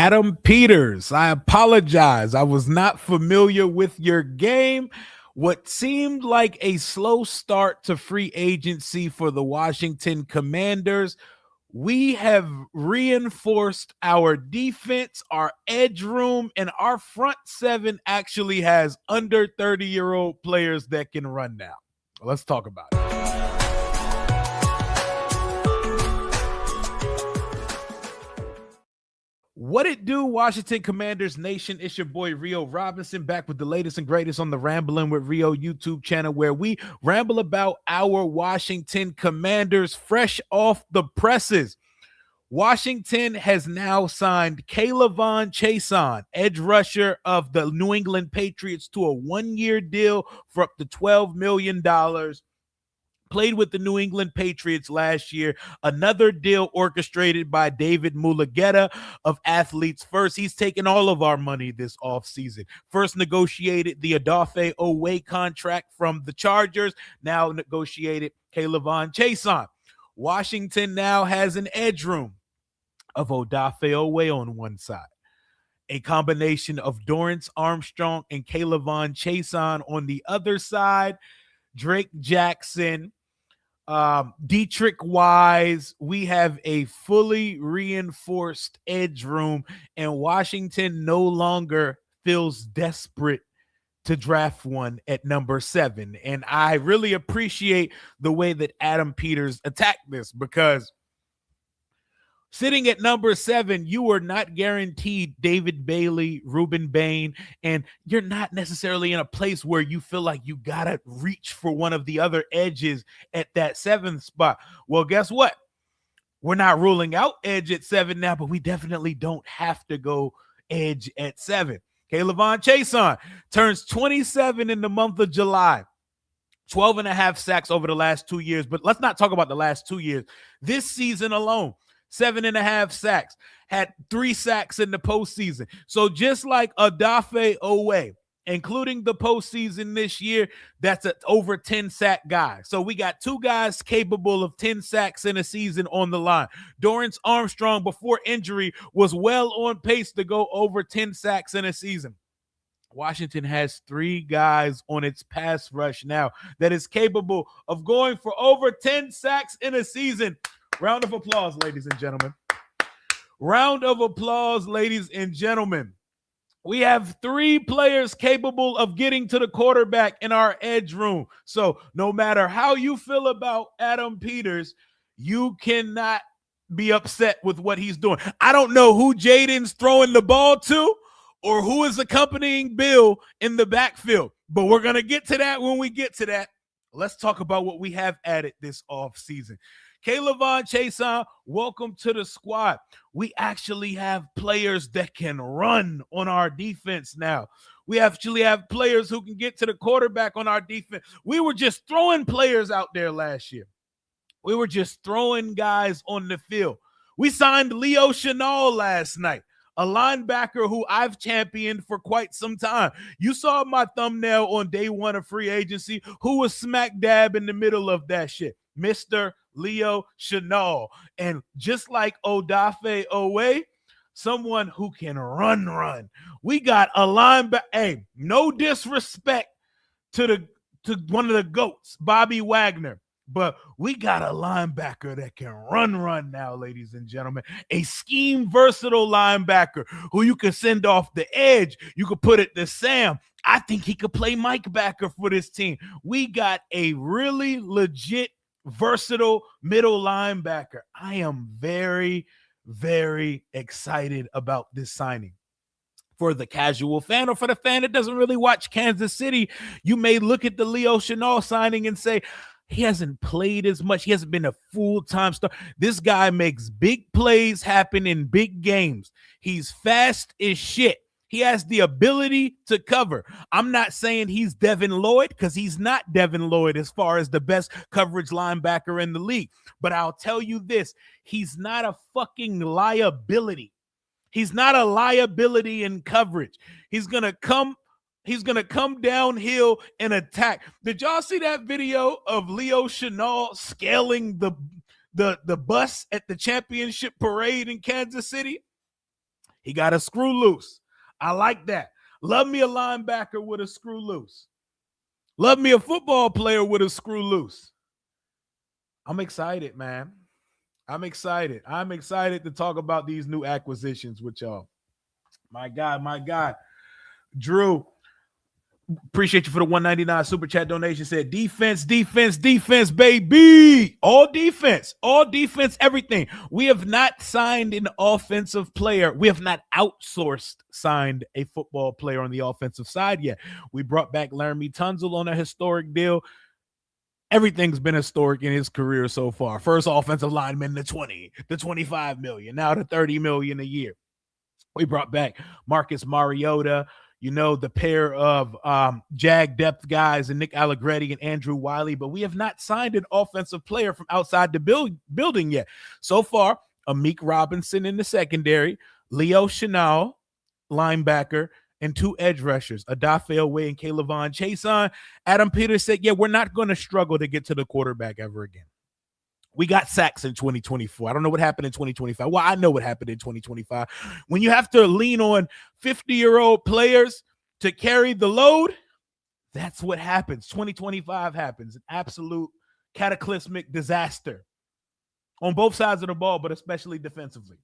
Adam Peters, I apologize. I was not familiar with your game. What seemed like a slow start to free agency for the Washington Commanders, we have reinforced our defense, our edge room, and our front seven actually has under 30-year-old players that can run now. Let's talk about it. What it do, Washington Commanders Nation? It's your boy Rio Robinson back with the latest and greatest on the Rambling with Rio YouTube channel, where we ramble about our Washington Commanders fresh off the presses. Washington has now signed Chaisson, edge rusher of the New England Patriots, to a one-year deal for up to $12 million. Played with the New England Patriots last year. Another deal orchestrated by David Mulugeta of Athletes First. He's taken all of our money this offseason. First negotiated the Odafe Oweh contract from the Chargers. Now negotiated Chaisson. Washington now has an edge room of Odafe Oweh on one side, a combination of Dorrance Armstrong and Chaisson on the other side, Drake Jackson, Dietrich Wise. We have a fully reinforced edge room, and Washington no longer feels desperate to draft one at number 7. And I really appreciate the way that Adam Peters attacked this, because sitting at number 7, you are not guaranteed David Bailey, Ruben Bain, and you're not necessarily in a place where you feel like you got to reach for one of the other edges at that 7th spot. Well, guess what? We're not ruling out edge at 7 now, but we definitely don't have to go edge at 7. Chaisson turns 27 in the month of July. 12 and a half sacks over the last 2 years. But let's not talk about the last 2 years. This season alone, 7.5 sacks, had 3 sacks in the postseason. So just like Odafe Oweh, including the postseason this year, that's an over 10 sack guy. So we got 2 guys capable of 10 sacks in a season on the line. Dorrance Armstrong, before injury, was well on pace to go over 10 sacks in a season. Washington has 3 guys on its pass rush now that is capable of going for over 10 sacks in a season. Round of applause, ladies and gentlemen. Round of applause, ladies and gentlemen. We have 3 players capable of getting to the quarterback in our edge room. So no matter how you feel about Adam Peters, you cannot be upset with what he's doing. I don't know who Jaden's throwing the ball to or who is accompanying Bill in the backfield, but we're going to get to that when we get to that. Let's talk about what we have added this offseason. Chaisson, welcome to the squad. We actually have players that can run on our defense now. We actually have players who can get to the quarterback on our defense. We were just throwing players out there last year. We were just throwing guys on the field. We signed Chenal last night, a linebacker who I've championed for quite some time. You saw my thumbnail on day 1 of free agency. Who was smack dab in the middle of that shit? Mr. Chenal. And just like Odafe Oweh, someone who can run. We got a linebacker. Hey, no disrespect to one of the GOATs, Bobby Wagner, but we got a linebacker that can run now, ladies and gentlemen. A scheme versatile linebacker who you can send off the edge. You could put it to Sam. I think he could play Mike backer for this team. We got a really legit versatile middle linebacker. I am very, very excited about this signing. For the casual fan or for the fan that doesn't really watch Kansas City, you may look at the Chenal signing and say, he hasn't played as much. He hasn't been a full-time star. This guy makes big plays happen in big games. He's fast as shit. He has the ability to cover. I'm not saying he's Devin Lloyd, because he's not Devin Lloyd as far as the best coverage linebacker in the league. But I'll tell you this, he's not a fucking liability. He's not a liability in coverage. He's going to come downhill and attack. Did y'all see that video of Chenal scaling the bus at the championship parade in Kansas City? He got a screw loose. I like that. Love me a linebacker with a screw loose. Love me a football player with a screw loose. I'm excited, man. I'm excited. I'm excited to talk about these new acquisitions with y'all. My God. Drew, appreciate you for the 199 super chat donation. Said defense, baby. All defense, everything. We have not signed an offensive player. We have not signed a football player on the offensive side yet. We brought back Laramie Tunzel on a historic deal. Everything's been historic in his career so far. First offensive lineman, the 20, the 25 million, now the 30 million a year. We brought back Marcus Mariota, the pair of Jag depth guys and Nick Allegretti and Andrew Wiley, but we have not signed an offensive player from outside the building yet. So far, Amik Robinson in the secondary, Leo Chenal, linebacker, and 2 edge rushers, Adafe Owe and Kayvon Chaisson. Adam Peters said, we're not going to struggle to get to the quarterback ever again. We got sacks in 2024. I don't know what happened in 2025. Well, I know what happened in 2025. When you have to lean on 50-year-old players to carry the load, that's what happens. 2025 happens. An absolute cataclysmic disaster on both sides of the ball, but especially defensively.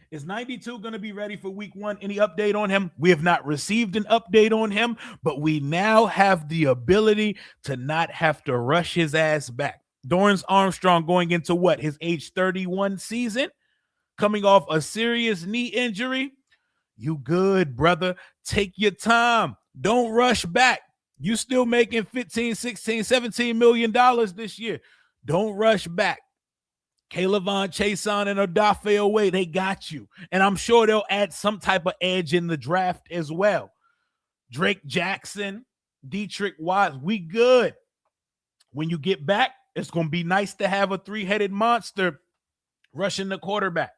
Is 92 going to be ready for week 1? Any update on him? We have not received an update on him, but we now have the ability to not have to rush his ass back. Dorrance Armstrong going into his age 31 season, coming off a serious knee injury. You good, brother. Take your time. Don't rush back. You still making 15, 16, 17 million dollars this year. Don't rush back. Kayvon Chaisson and Adafe Owe, they got you. And I'm sure they'll add some type of edge in the draft as well. Drake Jackson, Dietrich Watts, we good. When you get back, it's going to be nice to have a 3-headed monster rushing the quarterback.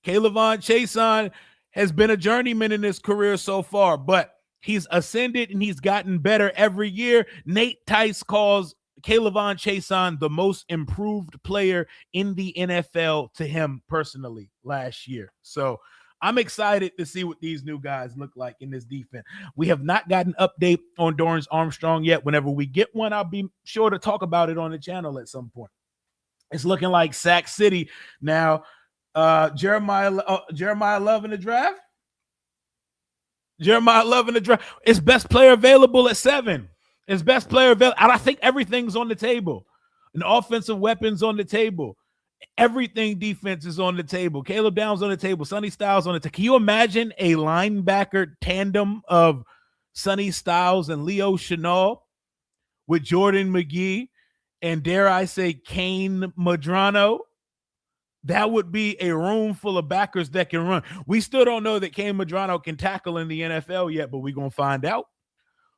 Kayvon Chaisson has been a journeyman in his career so far, but he's ascended and he's gotten better every year. Nate Tice calls Kayvon Chaisson the most improved player in the NFL to him personally last year. So I'm excited to see what these new guys look like in this defense. We have not gotten an update on Dorrance Armstrong yet. Whenever we get one, I'll be sure to talk about it on the channel at some point. It's looking like Sack City now. Jeremiah Love in the draft. Jeremiah Love in the draft. It's best player available at 7. It's best player available. And I think everything's on the table. An offensive weapons on the table. Everything defense is on the table. Caleb Downs on the table. Sonny Styles on the table. Can you imagine a linebacker tandem of Sonny Styles and Leo Chenal with Jordan McGee and, dare I say, Kane Madrano? That would be a room full of backers that can run. We still don't know that Kane Madrano can tackle in the NFL yet, but we're going to find out.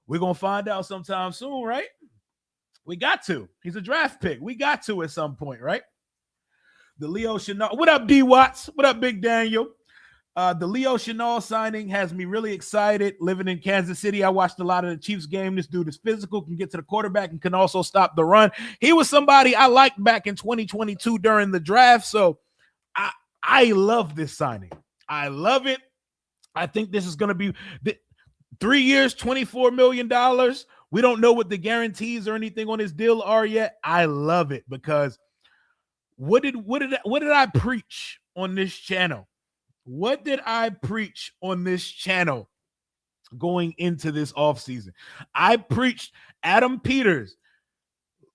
We're going to find out sometime soon, right? We got to. He's a draft pick. We got to at some point, right? The Leo Chenal. What up, D Watts? What up, Big Daniel? The Leo Chenal signing has me really excited. Living in Kansas City, I watched a lot of the Chiefs game. This dude is physical, can get to the quarterback, and can also stop the run. He was somebody I liked back in 2022 during the draft, so I love this signing. I love it. I think this is going to be 3 years, $24 million. We don't know what the guarantees or anything on this deal are yet. I love it because what did I preach on this channel? What did I preach on this channel going into this offseason? I preached Adam Peters.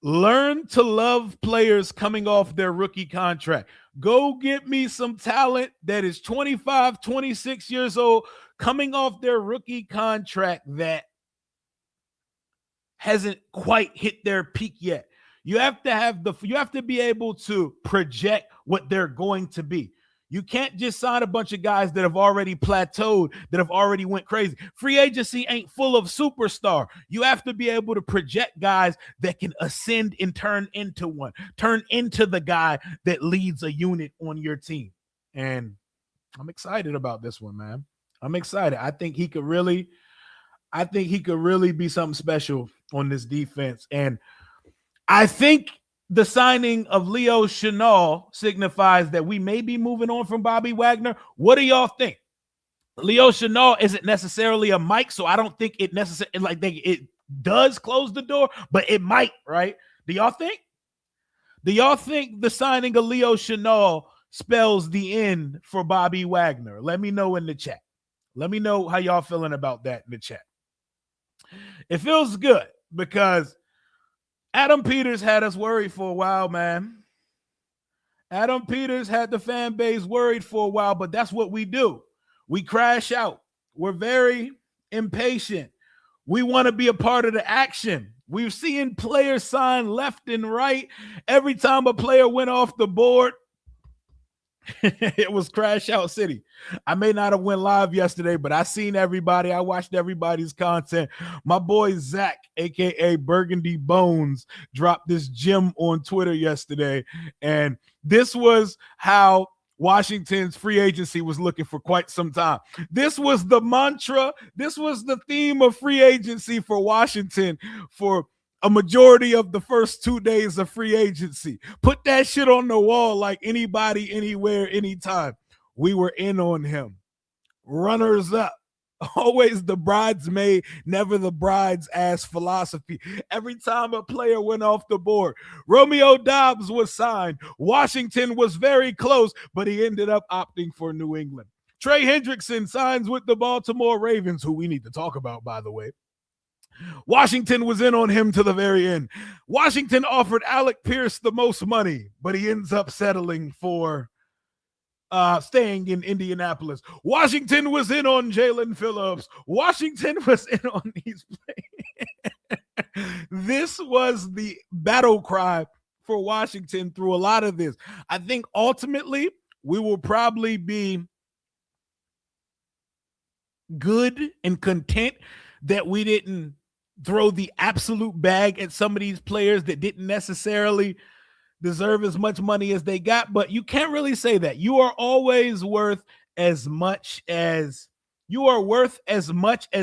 Learn to love players coming off their rookie contract. Go get me some talent that is 25, 26 years old, coming off their rookie contract that hasn't quite hit their peak yet. You have to be able to project what they're going to be. You can't just sign a bunch of guys that have already plateaued, that have already went crazy. Free agency ain't full of superstar. You have to be able to project guys that can ascend and turn into the guy that leads a unit on your team. And I'm excited about this one, man. I'm excited. I think he could really be something special on this defense. And I think the signing of Leo Chenal signifies that we may be moving on from Bobby Wagner. What do y'all think? Leo Chenal isn't necessarily a mic, so I don't think it necessarily it does close the door, but it might, right? Do y'all think? Do y'all think the signing of Leo Chenal spells the end for Bobby Wagner? Let me know in the chat. Let me know how y'all feeling about that in the chat. It feels good because Adam Peters had us worried for a while, man. Adam Peters had the fan base worried for a while, but that's what we do. We crash out. We're very impatient. We want to be a part of the action. We've seen players sign left and right. Every time a player went off the board, it was crash out city. I may not have went live yesterday, but I seen everybody. I watched everybody's content. My boy Zach, aka Burgundy Bones, dropped this gem on Twitter yesterday, and this was how Washington's free agency was looking for quite some time. This was the mantra. This was the theme of free agency for Washington for a majority of the first 2 days of free agency. Put that shit on the wall like anybody, anywhere, anytime. We were in on him. Runners up. Always the bridesmaid, never the bride's ass philosophy. Every time a player went off the board, Romeo Doubs was signed. Washington was very close, but he ended up opting for New England. Trey Hendrickson signs with the Baltimore Ravens, who we need to talk about, by the way. Washington was in on him to the very end. Washington offered Alec Pierce the most money, but he ends up settling for staying in Indianapolis. Washington was in on Jalen Phillips. Washington was in on these players. This was the battle cry for Washington through a lot of this. I think ultimately we will probably be good and content that we didn't throw the absolute bag at some of these players that didn't necessarily deserve as much money as they got, but you can't really say that. You are always worth as much as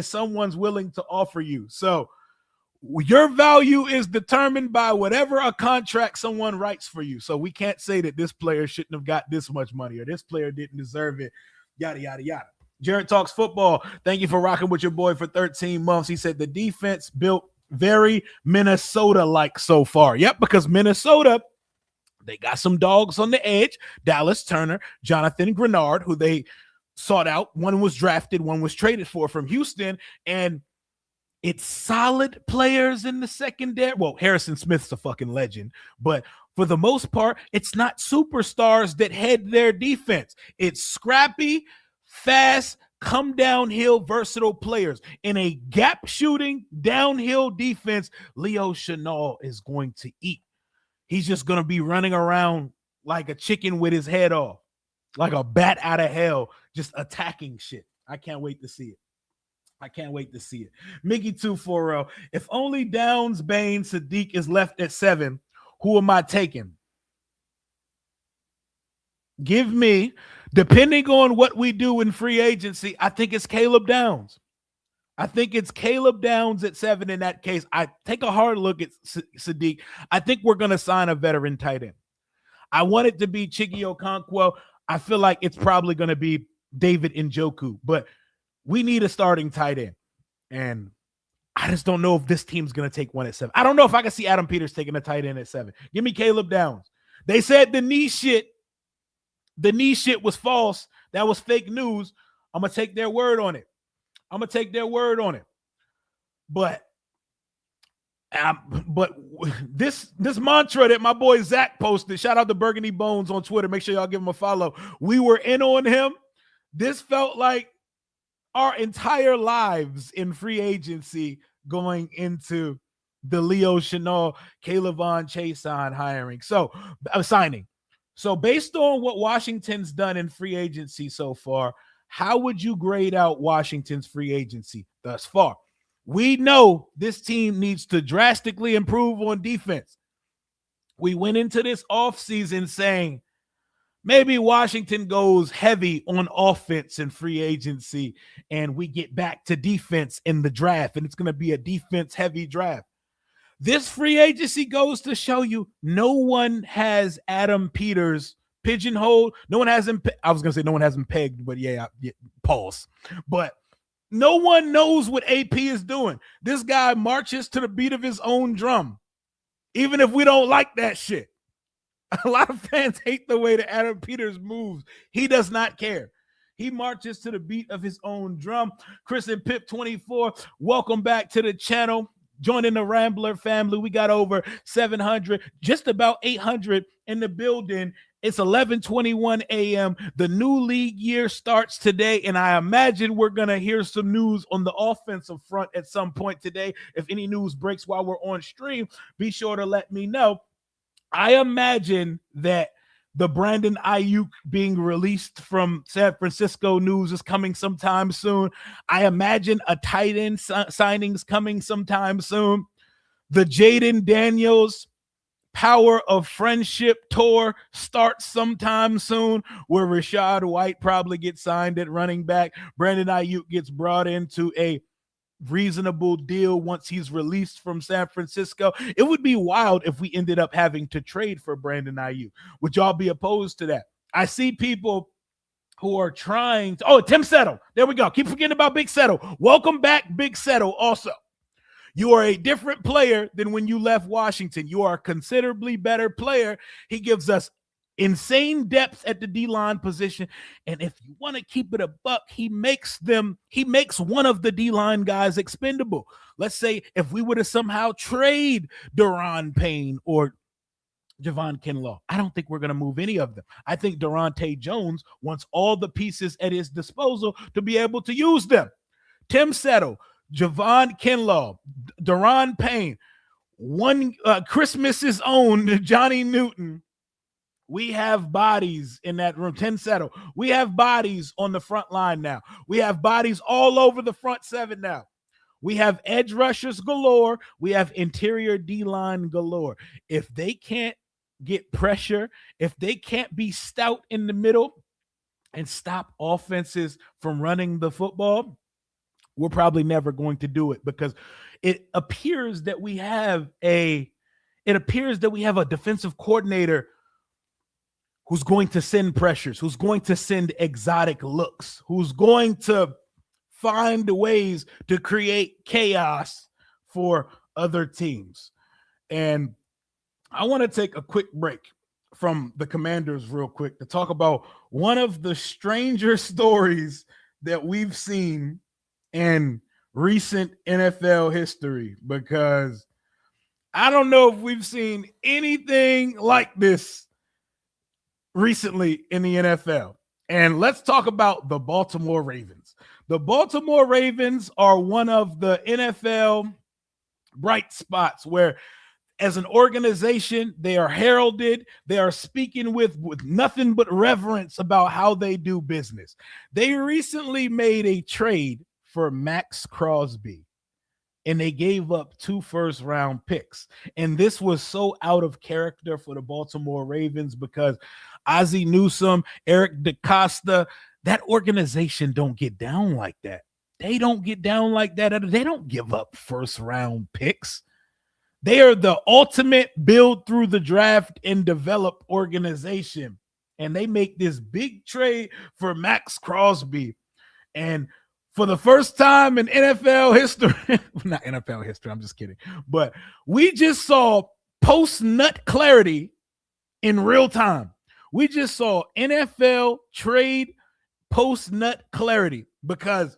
someone's willing to offer you. So your value is determined by whatever a contract someone writes for you. So we can't say that this player shouldn't have got this much money or this player didn't deserve it, yada, yada, yada. Jared Talks Football, thank you for rocking with your boy for 13 months. He said the defense built very Minnesota-like so far. Yep, because Minnesota, they got some dogs on the edge. Dallas Turner, Jonathan Grenard, who they sought out. One was drafted, one was traded for from Houston. And it's solid players in the secondary. Well, Harrison Smith's a fucking legend. But for the most part, it's not superstars that head their defense. It's scrappy, fast, come downhill, versatile players. In a gap shooting, downhill defense, Leo Chenal is going to eat. He's just going to be running around like a chicken with his head off, like a bat out of hell, just attacking shit. I can't wait to see it. I can't wait to see it. Mickey 240. If only Downs, Bain, Sadiq is left at 7, who am I taking? Give me, depending on what we do in free agency, I think it's Caleb Downs. I think it's Caleb Downs at 7 in that case. I take a hard look at Sadiq. I think we're going to sign a veteran tight end. I want it to be Chiggy Okonkwo. I feel like it's probably going to be David Njoku, but we need a starting tight end. And I just don't know if this team's going to take one at 7. I don't know if I can see Adam Peters taking a tight end at 7. Give me Caleb Downs. They said the knee shit was false. That was fake news. I'm going to take their word on it. But this mantra that my boy Zach posted, shout out to Burgundy Bones on Twitter. Make sure y'all give him a follow. We were in on him. This felt like our entire lives in free agency going into the Leo Chenal, Kaylavon Chaisson hiring. So signing. So based on what Washington's done in free agency so far, how would you grade out Washington's free agency thus far? We know this team needs to drastically improve on defense. We went into this offseason saying maybe Washington goes heavy on offense in free agency and we get back to defense in the draft, and it's going to be a defense-heavy draft. This free agency goes to show you no one has Adam Peters pigeonholed. No one has him. I was going to say no one has him pegged, but yeah, pause. But no one knows what AP is doing. This guy marches to the beat of his own drum, even if we don't like that shit. A lot of fans hate the way that Adam Peters moves. He does not care. He marches to the beat of his own drum. Chris and Pip 24, welcome back to the channel. Joining the Rambler family. We got over 700, just about 800 in the building. It's 11:21 a.m. The new league year starts today, and I imagine we're going to hear some news on the offensive front at some point today. If any news breaks while we're on stream, be sure to let me know. I imagine that the Brandon Ayuk being released from San Francisco news is coming sometime soon. I imagine a tight end signings coming sometime soon. The Jaden Daniels Power of Friendship tour starts sometime soon, where Rachaad White probably gets signed at running back. Brandon Ayuk gets brought into a reasonable deal once he's released from San Francisco. It would be wild if we ended up having to trade for Brandon Ayuk. Would y'all be opposed to that? I see people who are trying to, Tim Settle. There we go. Keep forgetting about Big Settle. Welcome back, Big Settle. Also, you are a different player than when you left Washington. You are a considerably better player. He gives us insane depth at the D-line position. And if you want to keep it a buck, he makes one of the D-line guys expendable. Let's say if we were to somehow trade Daron Payne or Javon Kinlaw, I don't think we're going to move any of them. I think Durante Jones wants all the pieces at his disposal to be able to use them. Tim Settle, Javon Kinlaw, Daron Payne, Christmas's own Johnny Newton. We have bodies in that room. 10 Settle. We have bodies on the front line now. We have bodies all over the front seven now. We have edge rushers galore. We have interior D-line galore. If they can't get pressure, if they can't be stout in the middle and stop offenses from running the football, we're probably never going to do it, because it appears that we have a defensive coordinator who's going to send pressures, who's going to send exotic looks, who's going to find ways to create chaos for other teams. And I want to take a quick break from the Commanders real quick to talk about one of the stranger stories that we've seen in recent NFL history, because I don't know if we've seen anything like this recently in the NFL. And let's talk about the Baltimore Ravens. The Baltimore Ravens are one of the NFL bright spots where, as an organization, they are heralded. They are speaking with nothing but reverence about how they do business. They recently made a trade for Max Crosby, and they gave up 2 first-round picks. And this was so out of character for the Baltimore Ravens because Ozzie Newsome, Eric DeCosta, that organization don't get down like that. They don't get down like that. They don't give up first-round picks. They are the ultimate build through the draft and develop organization. And they make this big trade for Max Crosby. And for the first time in NFL history, not NFL history, I'm just kidding, but we just saw post-nut clarity in real time. We just saw NFL trade post-nut clarity, because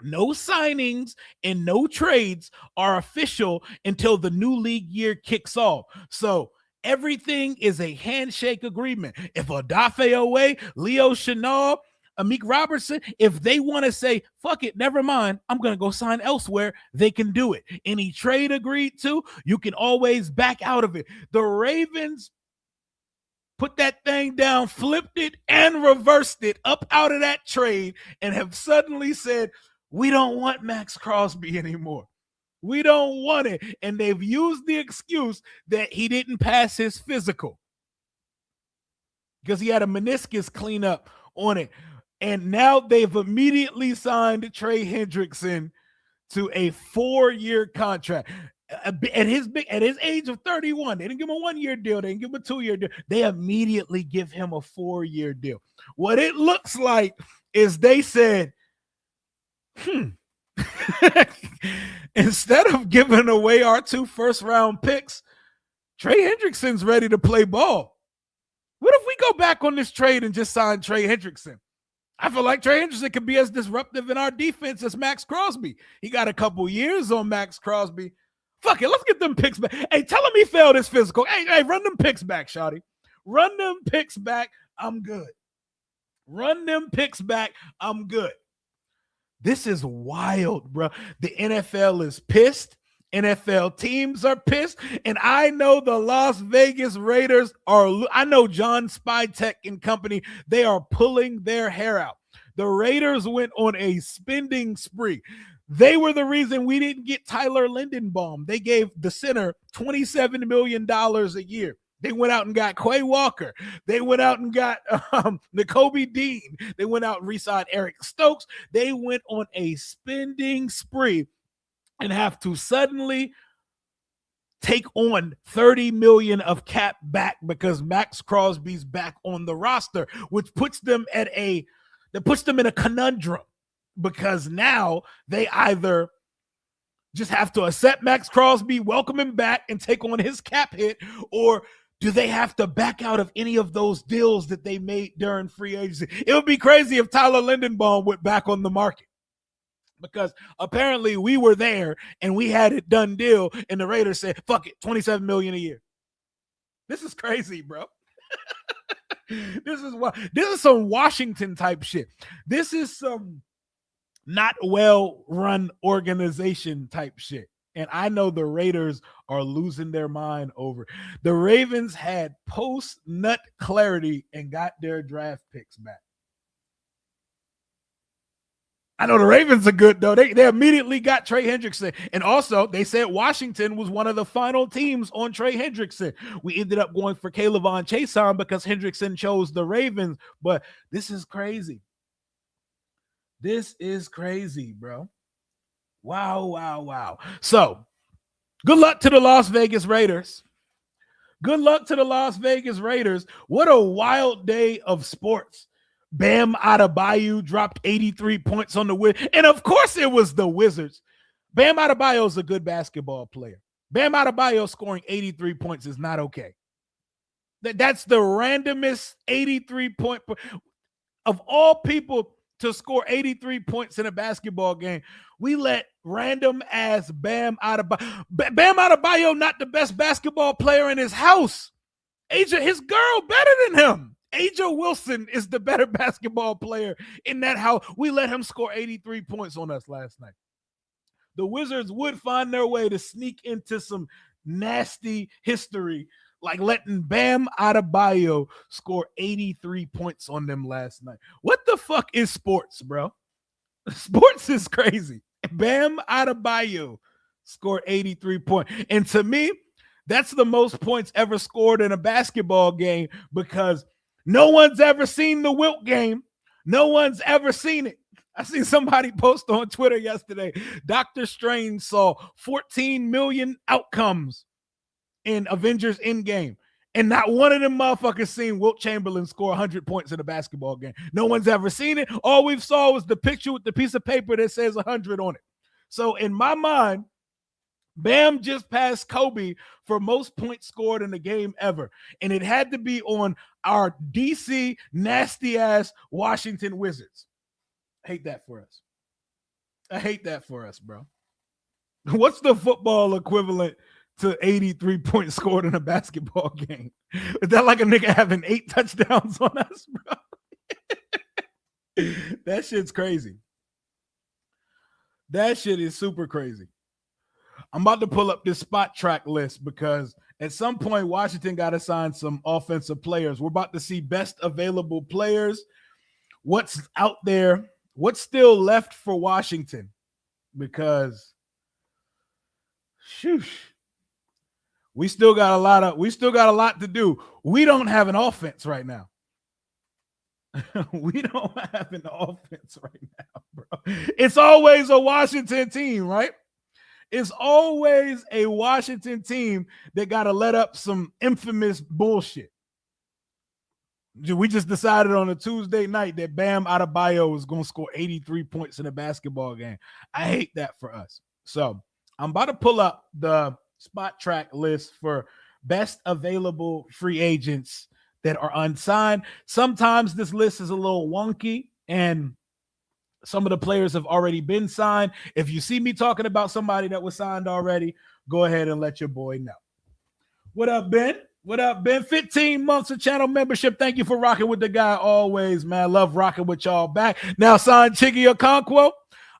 no signings and no trades are official until the new league year kicks off. So everything is a handshake agreement. If Odafe Owe, Leo Chenal, Amik Robertson, if they want to say, fuck it, never mind, I'm going to go sign elsewhere, they can do it. Any trade agreed to, you can always back out of it. The Ravens put that thing down, flipped it, and reversed it up out of that trade, and have suddenly said, we don't want Max Crosby anymore. We don't want it. And they've used the excuse that he didn't pass his physical because he had a meniscus cleanup on it. And now they've immediately signed Trey Hendrickson to a 4-year contract. At his age of 31, they didn't give him a 1-year deal. They didn't give him a 2-year deal. They immediately give him a 4-year deal. What it looks like is they said, instead of giving away our 2 first-round picks, Trey Hendrickson's ready to play ball. What if we go back on this trade and just sign Trey Hendrickson? I feel like Trey Hendrickson could be as disruptive in our defense as Max Crosby. He got a couple years on Max Crosby. Fuck it, let's get them picks back. Hey, tell him he failed his physical. Hey, run them picks back, shawty. Run them picks back. I'm good. Run them picks back. I'm good. This is wild, bro. The NFL is pissed. NFL teams are pissed. And I know the Las Vegas Raiders I know John Spytek and company, they are pulling their hair out. The Raiders went on a spending spree. They were the reason we didn't get Tyler Lindenbaum. They gave the center $27 million a year. They went out and got Quay Walker. They went out and got Nakobe Dean. They went out and re-signed Eric Stokes. They went on a spending spree and have to suddenly take on $30 million of cap back because Max Crosby's back on the roster, which puts them in a conundrum. Because now they either just have to accept Max Crosby, welcome him back, and take on his cap hit, or do they have to back out of any of those deals that they made during free agency? It would be crazy if Tyler Lindenbaum went back on the market, because apparently we were there and we had it done deal, and the Raiders said, fuck it, $27 million a year. This is crazy, bro. This is some Washington type shit. This is some not well-run organization type shit. And I know the Raiders are losing their mind over it. The Ravens had post-nut clarity and got their draft picks back. I know the Ravens are good, though. They immediately got Trey Hendrickson. And also, they said Washington was one of the final teams on Trey Hendrickson. We ended up going for Kayvon Chaisson because Hendrickson chose the Ravens. But this is crazy. This is crazy, bro. Wow. So, good luck to the Las Vegas Raiders. Good luck to the Las Vegas Raiders. What a wild day of sports. Bam Adebayo dropped 83 points on the Wizards. And of course it was the Wizards. Bam Adebayo is a good basketball player. Bam Adebayo scoring 83 points is not okay. That's the randomest 83 point. Of all people to score 83 points in a basketball game, we let random ass Bam Adebayo, not the best basketball player in his house. His girl better than him. Aja Wilson is the better basketball player in that house. We let him score 83 points on us last night. The Wizards would find their way to sneak into some nasty history, like letting Bam Adebayo score 83 points on them last night. What the fuck is sports, bro? Sports is crazy. Bam Adebayo scored 83 points. And to me, that's the most points ever scored in a basketball game, because no one's ever seen the Wilt game. No one's ever seen it. I seen somebody post on Twitter yesterday, Dr. Strange saw 14 million outcomes in Avengers Endgame, and not one of them motherfuckers seen Wilt Chamberlain score 100 points in a basketball game. No one's ever seen it. All we've saw was the picture with the piece of paper that says 100 on it. So in my mind, Bam just passed Kobe for most points scored in a game ever. And it had to be on our DC nasty-ass Washington Wizards. I hate that for us. I hate that for us, bro. What's the football equivalent to 83 points scored in a basketball game? Is that like a nigga having 8 touchdowns on us, bro? That shit's crazy. That shit is super crazy. I'm about to pull up this spot track list because at some point Washington got to sign some offensive players. We're about to see best available players. What's out there? What's still left for Washington? Because shoosh, we still got a lot to do. We don't have an offense right now. We don't have an offense right now, bro. It's always a Washington team, right? It's always a Washington team that got to let up some infamous bullshit. We just decided on a Tuesday night that Bam Adebayo was going to score 83 points in a basketball game. I hate that for us. So I'm about to pull up the spot track list for best available free agents that are unsigned. Sometimes this list is a little wonky and some of the players have already been signed. If you see me talking about somebody that was signed already, go ahead and let your boy know. What up, Ben? What up, Ben? 15 months of channel membership. Thank you for rocking with the guy always, man. Love rocking with y'all back. Now signed Chiggy Okonkwo.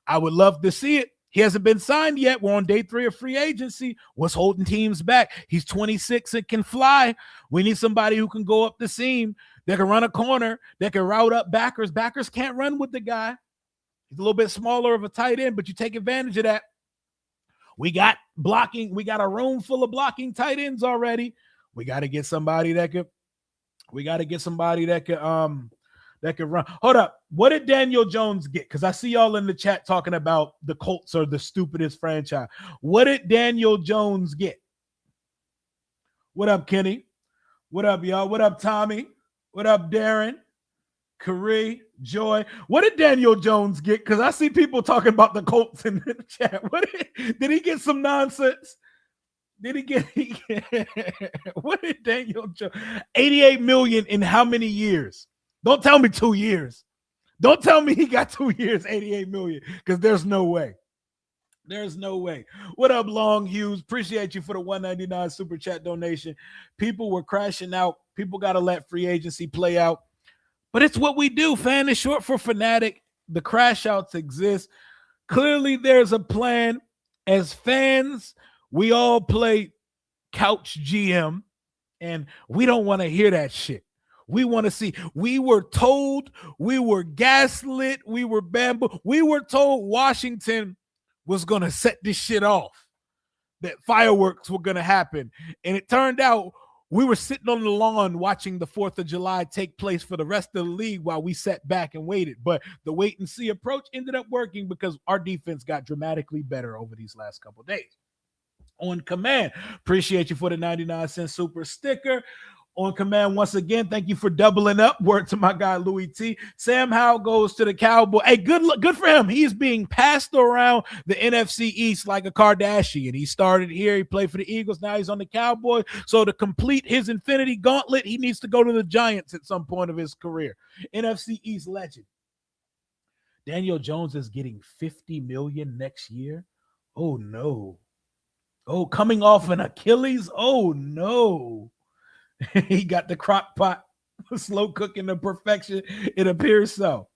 I would love to see it. He hasn't been signed yet. We're on day 3 of free agency. What's holding teams back? He's 26 and can fly. We need somebody who can go up the seam, that can run a corner, that can route up backers. Backers can't run with the guy. He's a little bit smaller of a tight end, but you take advantage of that. We got blocking. We got a room full of blocking tight ends already. We got to get somebody that could. We got to get somebody that could run. Hold up. What did Daniel Jones get? Because I see y'all in the chat talking about the Colts are the stupidest franchise. What did Daniel Jones get? What up, Kenny? What up, y'all? What up, Tommy? What up, Darren? Curry, Joy. What did Daniel Jones get? Because I see people talking about the Colts in the chat. Did he get some nonsense? Did he get what did Daniel Jones? 88 million in how many years? Don't tell me 2 years. Don't tell me he got 2 years, 88 million, because there's no way. There's no way. What up, Long Hughes? Appreciate you for the $1.99 super chat donation. People were crashing out. People got to let free agency play out. But it's what we do. Fan is short for fanatic. The crash outs exist. Clearly, there's a plan. As fans, we all play couch GM, and we don't want to hear that shit. We want to see. We were told, we were gaslit, we were bamboo. We were told Washington was going to set this shit off, that fireworks were going to happen. And it turned out we were sitting on the lawn watching the 4th of July take place for the rest of the league while we sat back and waited. But the wait and see approach ended up working because our defense got dramatically better over these last couple of days. On command, appreciate you for the 99-cent super sticker. On command, once again, thank you for doubling up. Word to my guy Louis T. Sam Howell goes to the Cowboys. Hey, good for him. He's being passed around the NFC East like a Kardashian. He started here. He played for the Eagles. Now he's on the Cowboys. So to complete his infinity gauntlet, he needs to go to the Giants at some point of his career. NFC East legend. Daniel Jones is getting $50 million next year. Oh no. Oh, coming off an Achilles. Oh no. He got the crock pot, slow cooking to perfection. It appears so.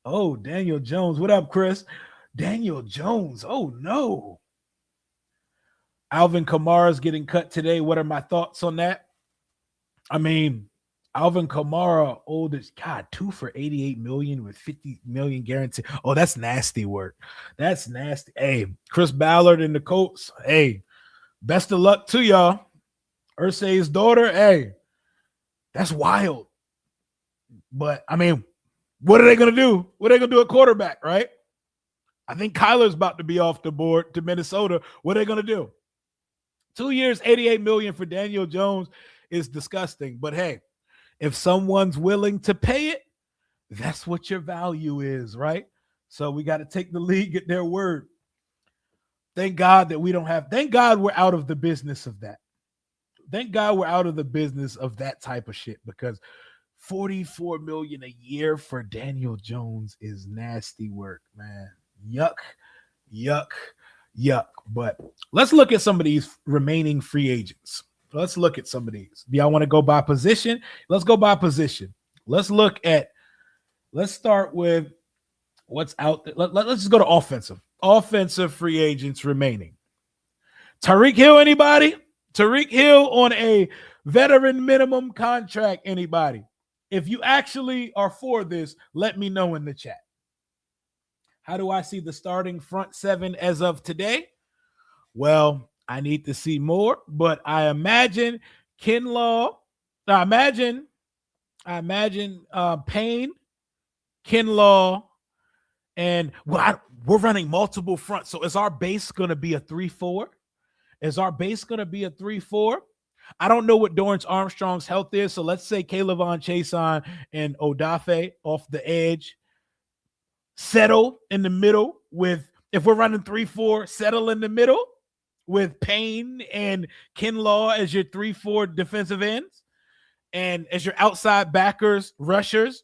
Oh, Daniel Jones. What up, Chris? Daniel Jones. Oh, no. Alvin Kamara's getting cut today. What are my thoughts on that? I mean, Alvin Kamara, oldest, God, 2 for 88 million with 50 million guaranteed. Oh, that's nasty work. That's nasty. Hey, Chris Ballard and the Colts. Hey, best of luck to y'all. Irsay's daughter, hey, that's wild. But, I mean, what are they going to do? What are they going to do at quarterback, right? I think Kyler's about to be off the board to Minnesota. What are they going to do? 2 years, 88 million for Daniel Jones is disgusting. But, hey, if someone's willing to pay it, that's what your value is, right? So we got to take the league at their word. Thank God that we don't have – thank God we're out of the business of that. Thank God we're out of the business of that type of shit, because $44 million a year for Daniel Jones is nasty work, man. Yuck, yuck, yuck. But let's look at some of these remaining free agents. Let's look at some of these. Do y'all want to go by position? Let's go by position. Let's start with what's out there. Let's just go to offensive. Offensive free agents remaining. Tyreek Hill, anybody? Tyreek Hill on a veteran minimum contract, anybody? If you actually are for this, let me know in the chat. How do I see the starting front seven as of today? Well, I need to see more, but I imagine Kinlaw. I imagine Payne, Kinlaw, And we're running multiple fronts. So is our base going to be a 3-4? Is our base going to be a 3-4? I don't know what Dorrance Armstrong's health is. So let's say Kayvon Chaisson and Odafe off the edge. Settle in the middle with, if we're running 3-4, settle in the middle with Payne and Chenal as your 3-4 defensive ends. And as your outside backers, rushers,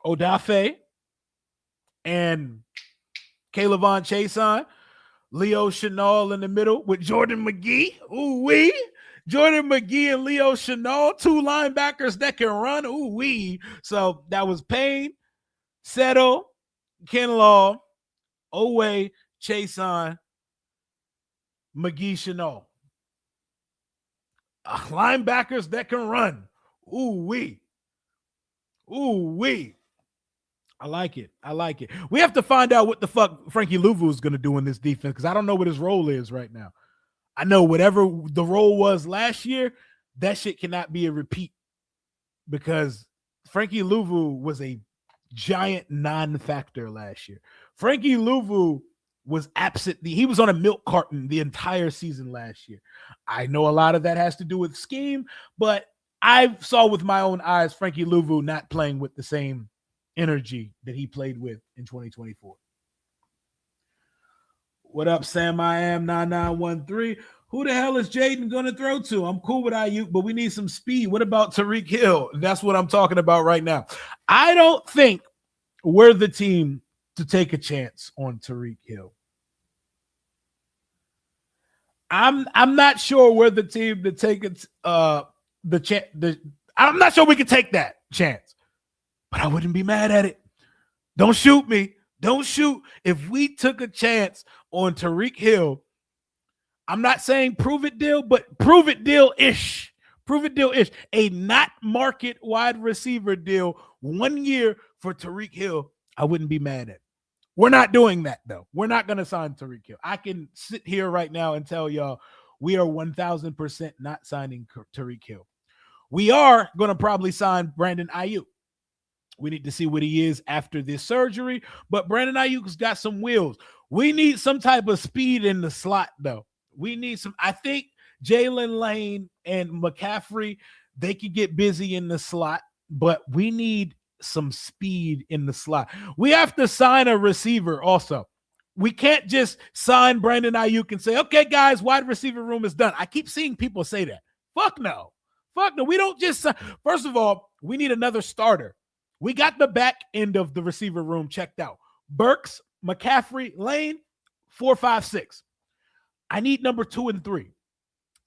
Odafe and Kayvon Chaisson, Leo Chenal in the middle with Jordan McGee. Ooh-wee. Jordan McGee and Leo Chenal, two linebackers that can run. Ooh-wee. So that was Payne, Settle, Chenal, Owe, Chaisson, McGee, Chenal. Linebackers that can run. Ooh-wee. Ooh-wee. I like it. I like it. We have to find out what the fuck Frankie Louvu is going to do in this defense because I don't know what his role is right now. I know whatever the role was last year, that shit cannot be a repeat because Frankie Louvu was a giant non-factor last year. Frankie Louvu was absent. He was on a milk carton the entire season last year. I know a lot of that has to do with scheme, but I saw with my own eyes Frankie Louvu not playing with the same energy that he played with in 2024. What up, Sam? I am 9913. Who the hell is Jaden going to throw to? I'm cool with Ayuk, but we need some speed. What about Tyreek Hill? That's what I'm talking about right now. I don't think we're the team to take a chance on Tyreek Hill. I'm not sure we're the team to take it. I'm not sure we can take that chance, but I wouldn't be mad at it. Don't shoot me. Don't shoot. If we took a chance on Tyreek Hill, I'm not saying prove it deal, but prove it deal-ish. Prove it deal-ish. A not market wide receiver deal 1 year for Tyreek Hill, I wouldn't be mad at. We're not doing that, though. We're not going to sign Tyreek Hill. I can sit here right now and tell y'all we are 1,000% not signing Tyreek Hill. We are going to probably sign Brandon Ayuk. We need to see what he is after this surgery, but Brandon Ayuk's got some wheels. We need some type of speed in the slot, though. We need some. I think Jalen Lane and McCaffrey, they could get busy in the slot, but we need some speed in the slot. We have to sign a receiver also. We can't just sign Brandon Ayuk and say, okay, guys, wide receiver room is done. I keep seeing people say that. Fuck no. Fuck no. We don't just first of all, we need another starter. We got the back end of the receiver room checked out. Burks, McCaffrey, Lane, 4, 5, 6. I need number 2 and 3.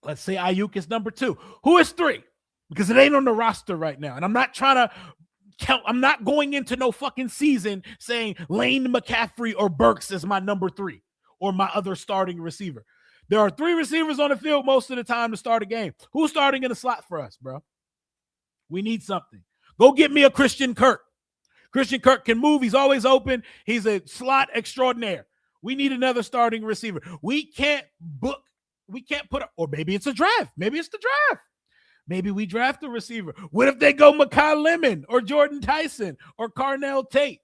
Let's say Ayuk is number 2. Who is 3? Because it ain't on the roster right now. And I'm not trying to count. I'm not going into no fucking season saying Lane, McCaffrey, or Burks is my number 3 or my other starting receiver. There are 3 receivers on the field most of the time to start a game. Who's starting in the slot for us, bro? We need something. Go get me a Christian Kirk. Christian Kirk can move. He's always open. He's a slot extraordinaire. We need another starting receiver. We can't put or maybe it's a draft. Maybe it's the draft. Maybe we draft a receiver. What if they go Mekhi Lemon or Jordan Tyson or Carnell Tate?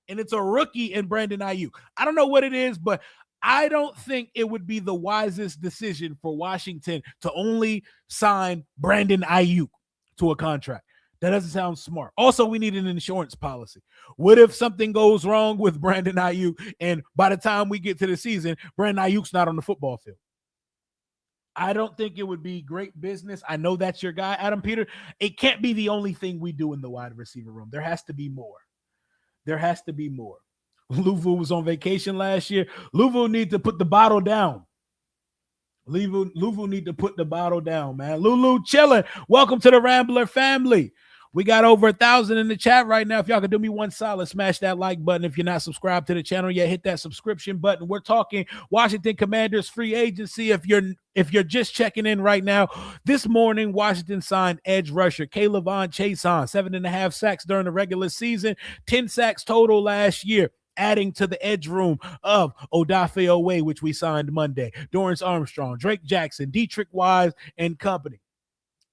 And it's a rookie in Brandon Ayuk. I don't know what it is, but I don't think it would be the wisest decision for Washington to only sign Brandon Ayuk to a contract. That doesn't sound smart. Also, we need an insurance policy. What if something goes wrong with Brandon Ayuk and by the time we get to the season, Brandon Ayuk's not on the football field? I don't think it would be great business. I know that's your guy, Adam Peter. It can't be the only thing we do in the wide receiver room. There has to be more. There has to be more. Louvu was on vacation last year. Louvu need to put the bottle down. Louvu need to put the bottle down, man. Lulu chilling. Welcome to the Rambler family. We got over 1,000 in the chat right now. If y'all could do me one solid, smash that like button. If you're not subscribed to the channel yet, hit that subscription button. We're talking Washington Commanders free agency. If you're just checking in right now, this morning Washington signed edge rusher Kayvon Chaisson, 7.5 sacks during the regular season, 10 sacks total last year, adding to the edge room of Odafe Owe, which we signed Monday, Dorrance Armstrong, Drake Jackson, Dietrich Wise, and company.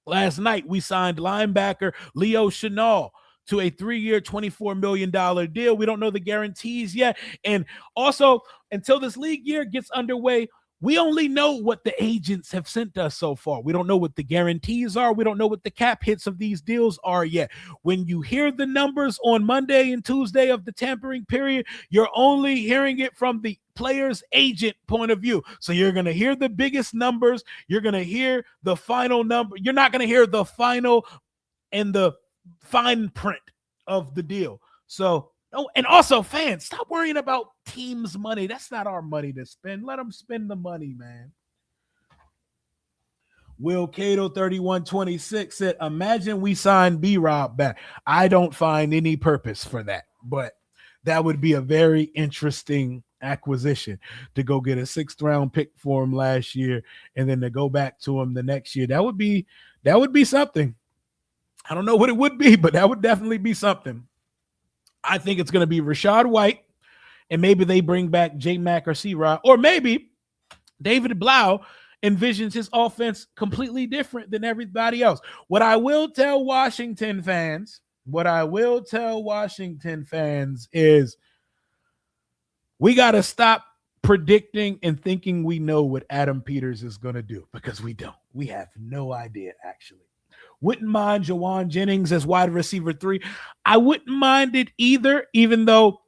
Last night, we signed linebacker Leo Chenal to a 3-year, $24 million deal. We don't know the guarantees yet. And also, until this league year gets underway, we only know what the agents have sent us so far. We don't know what the guarantees are. We don't know what the cap hits of these deals are yet. When you hear the numbers on Monday and Tuesday of the tampering period, you're only hearing it from the player's agent point of view. So you're going to hear the biggest numbers. You're going to hear the final number. You're not going to hear the final and the fine print of the deal. So, oh, and also, fans, stop worrying about teams' money. That's not our money to spend. Let them spend the money, man. Will Cato 3126 said, imagine we sign B-Rob back. I don't find any purpose for that, but that would be a very interesting acquisition to go get a 6th-round pick for him last year and then to go back to him the next year. That would be something. I don't know what it would be, but that would definitely be something. I think it's going to be Rashad White, and maybe they bring back J-Mac or C-Rod, or maybe David Blau envisions his offense completely different than everybody else. What I will tell Washington fans is we got to stop predicting and thinking we know what Adam Peters is going to do, because we don't. We have no idea, actually. Wouldn't mind Jawan Jennings as wide receiver 3. I wouldn't mind it either, even though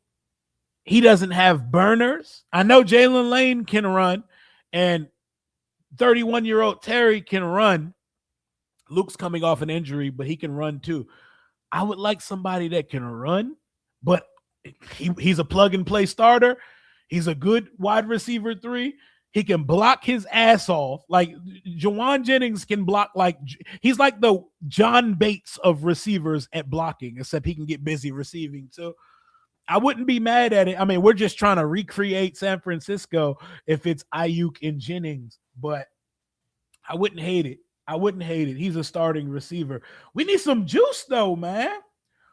he doesn't have burners. I know Jalen Lane can run, and 31-year-old Terry can run. Luke's coming off an injury, but he can run too. I would like somebody that can run, but he's a plug-and-play starter. He's a good wide receiver 3. He can block his ass off. Like Jawan Jennings can block, like he's like the John Bates of receivers at blocking, except he can get busy receiving too. I wouldn't be mad at it. I mean, we're just trying to recreate San Francisco if it's Ayuk and Jennings, but I wouldn't hate it. He's a starting receiver. We need some juice though, man.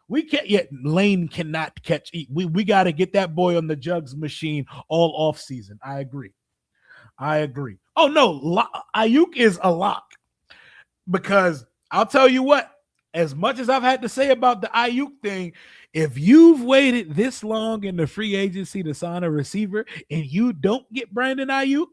We can't yet. Lane cannot catch. We got to get that boy on the jugs machine all off season. I agree. Oh, no, Ayuk is a lock, because I'll tell you what, as much as I've had to say about the Ayuk thing, if you've waited this long in the free agency to sign a receiver and you don't get Brandon Ayuk,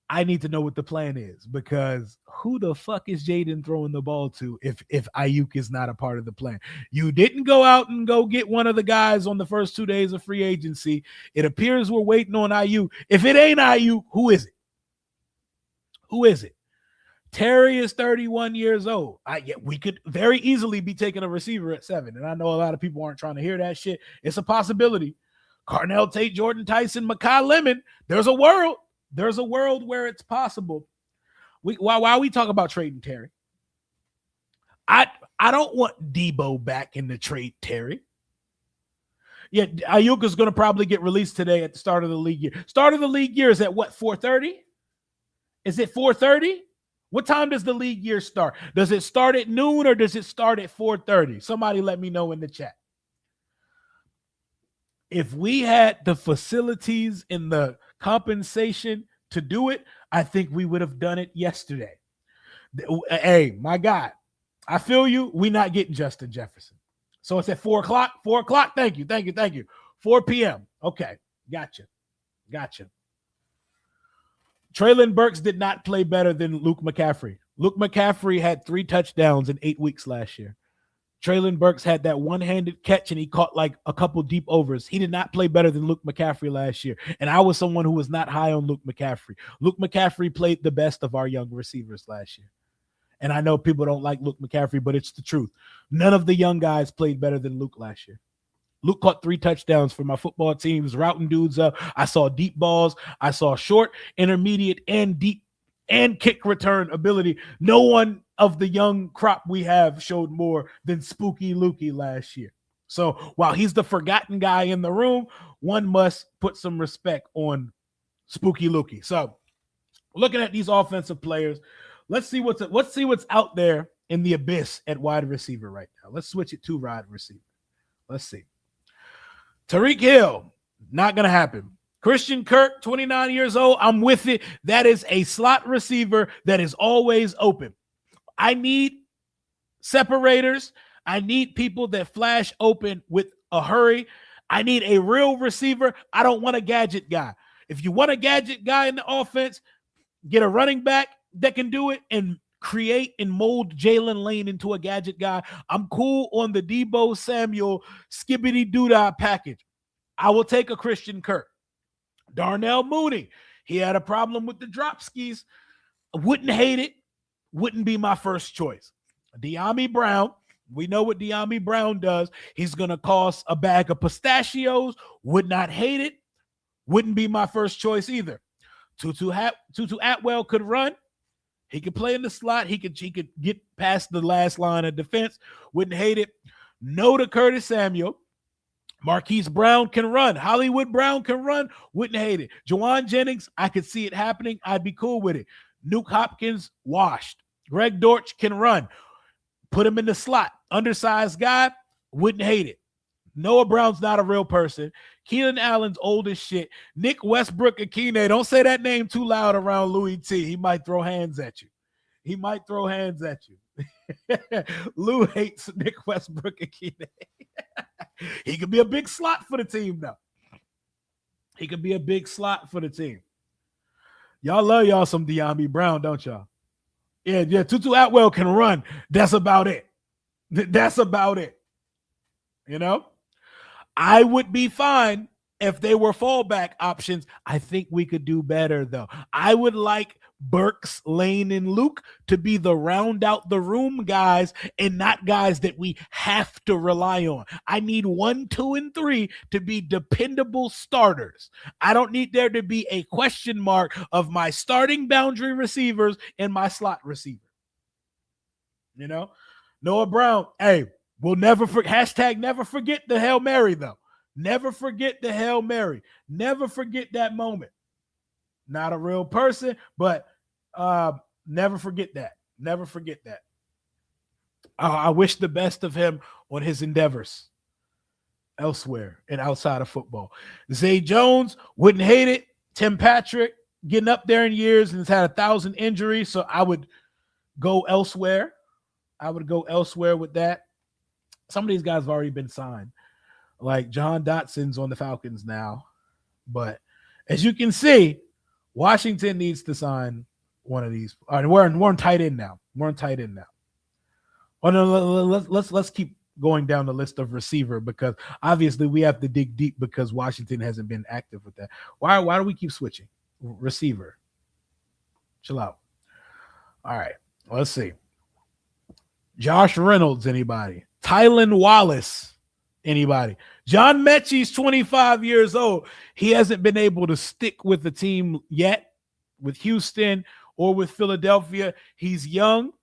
I need to know what the plan is, because who the fuck is Jaden throwing the ball to if Ayuk is not a part of the plan? You didn't go out and go get one of the guys on the first 2 days of free agency. It appears we're waiting on Ayuk. If it ain't Ayuk, who is it? Terry is 31 years old. We could very easily be taking a receiver at 7, and I know a lot of people aren't trying to hear that shit. It's a possibility. Carnell Tate, Jordan Tyson, Makai Lemon. There's a world where it's possible. While we talk about trading Terry, I don't want Debo back in the trade Terry. Yeah, Ayuk is going to probably get released today at the start of the league year. Start of the league year is at what, 4:30? Is it 4:30? What time does the league year start? Does it start at noon or does it start at 4:30? Somebody let me know in the chat. If we had the facilities and the compensation to do it, I think we would have done it yesterday. Hey, my God, I feel you. We're not getting Justin Jefferson. So it's at 4 o'clock. 4 o'clock. Thank you. 4 p.m. Okay. Gotcha. Treylon Burks did not play better than Luke McCaffrey. Luke McCaffrey had 3 touchdowns in 8 weeks last year. Treylon Burks had that one-handed catch, and he caught like a couple deep overs. He did not play better than Luke McCaffrey last year. And I was someone who was not high on Luke McCaffrey. Luke McCaffrey played the best of our young receivers last year. And I know people don't like Luke McCaffrey, but it's the truth. None of the young guys played better than Luke last year. Luke caught 3 touchdowns for my football teams, routing dudes up. I saw deep balls. I saw short, intermediate, and deep and kick return ability. No one of the young crop we have showed more than Spooky Lukey last year. So while he's the forgotten guy in the room, one must put some respect on Spooky Lukey. So looking at these offensive players, let's see what's out there in the abyss at wide receiver right now. Let's switch it to wide receiver. Let's see. Tyreek Hill, not going to happen. Christian Kirk, 29 years old. I'm with it. That is a slot receiver that is always open. I need separators. I need people that flash open with a hurry. I need a real receiver. I don't want a gadget guy. If you want a gadget guy in the offense, get a running back that can do it and create and mold Jalen Lane into a gadget guy. I'm cool on the Deebo Samuel skibbity doodah package. I will take a Christian Kirk. Darnell Mooney, he had a problem with the drop skis. Wouldn't hate it. Wouldn't be my first choice. De'Ami Brown, we know what De'Ami Brown does. He's going to cost a bag of pistachios. Would not hate it. Wouldn't be my first choice either. Tutu Atwell could run. He could play in the slot. He could get past the last line of defense. Wouldn't hate it. No to Curtis Samuel. Marquise Brown can run. Hollywood Brown can run. Wouldn't hate it. Juwan Jennings, I could see it happening. I'd be cool with it. Nuke Hopkins, washed. Greg Dortch can run. Put him in the slot. Undersized guy, wouldn't hate it. Noah Brown's not a real person. Keenan Allen's old as shit. Nick Westbrook-Akine, don't say that name too loud around Louis T. He might throw hands at you. Lou hates Nick Westbrook-Akine. He could be a big slot for the team, though. Y'all love y'all some De'Ami Brown, don't y'all? Yeah, Tutu Atwell can run. That's about it. You know? I would be fine if they were fallback options. I think we could do better, though. I would like Burks, Lane, and Luke to be the round out the room guys and not guys that we have to rely on. I need 1, 2, and 3 to be dependable starters. I don't need there to be a question mark of my starting boundary receivers and my slot receiver. You know? Noah Brown, hey, we'll never never forget the Hail Mary, though. Never forget the Hail Mary. Never forget that moment. Not a real person, but never forget that. I wish the best of him on his endeavors elsewhere and outside of football. Zay Jones, wouldn't hate it. Tim Patrick, getting up there in years and has had 1,000 injuries, so I would go elsewhere. With that. Some of these guys have already been signed. Like John Dotson's on the Falcons now. But as you can see, Washington needs to sign one of these. All right, we're on tight end now. Oh, no, let's keep going down the list of receiver because obviously we have to dig deep because Washington hasn't been active with that. Why do we keep switching? Receiver. Chill out. All right, let's see. Josh Reynolds, anybody? Tylan Wallace, anybody? John Mechie's 25 years old. He hasn't been able to stick with the team yet, with Houston or with Philadelphia. He's young.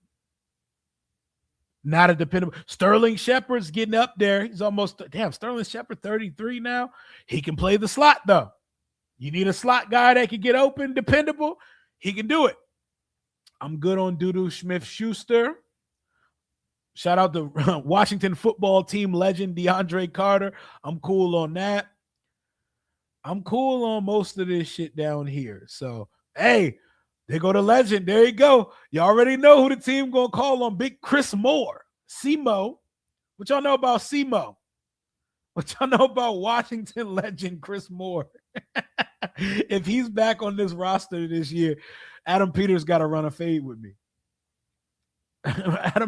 Not a dependable. Sterling Shepard's getting up there. He's almost, Sterling Shepard, 33 now. He can play the slot, though. You need a slot guy that can get open, dependable. He can do it. I'm good on Dudu Smith-Schuster. Shout out to Washington football team legend DeAndre Carter. I'm cool on that. I'm cool on most of this shit down here. So, hey, they go to legend. There you go. You already know who the team going to call on. Big Chris Moore. CMO. What y'all know about CMO? What y'all know about Washington legend Chris Moore? If he's back on this roster this year, Adam Peters got to run a fade with me. Hunter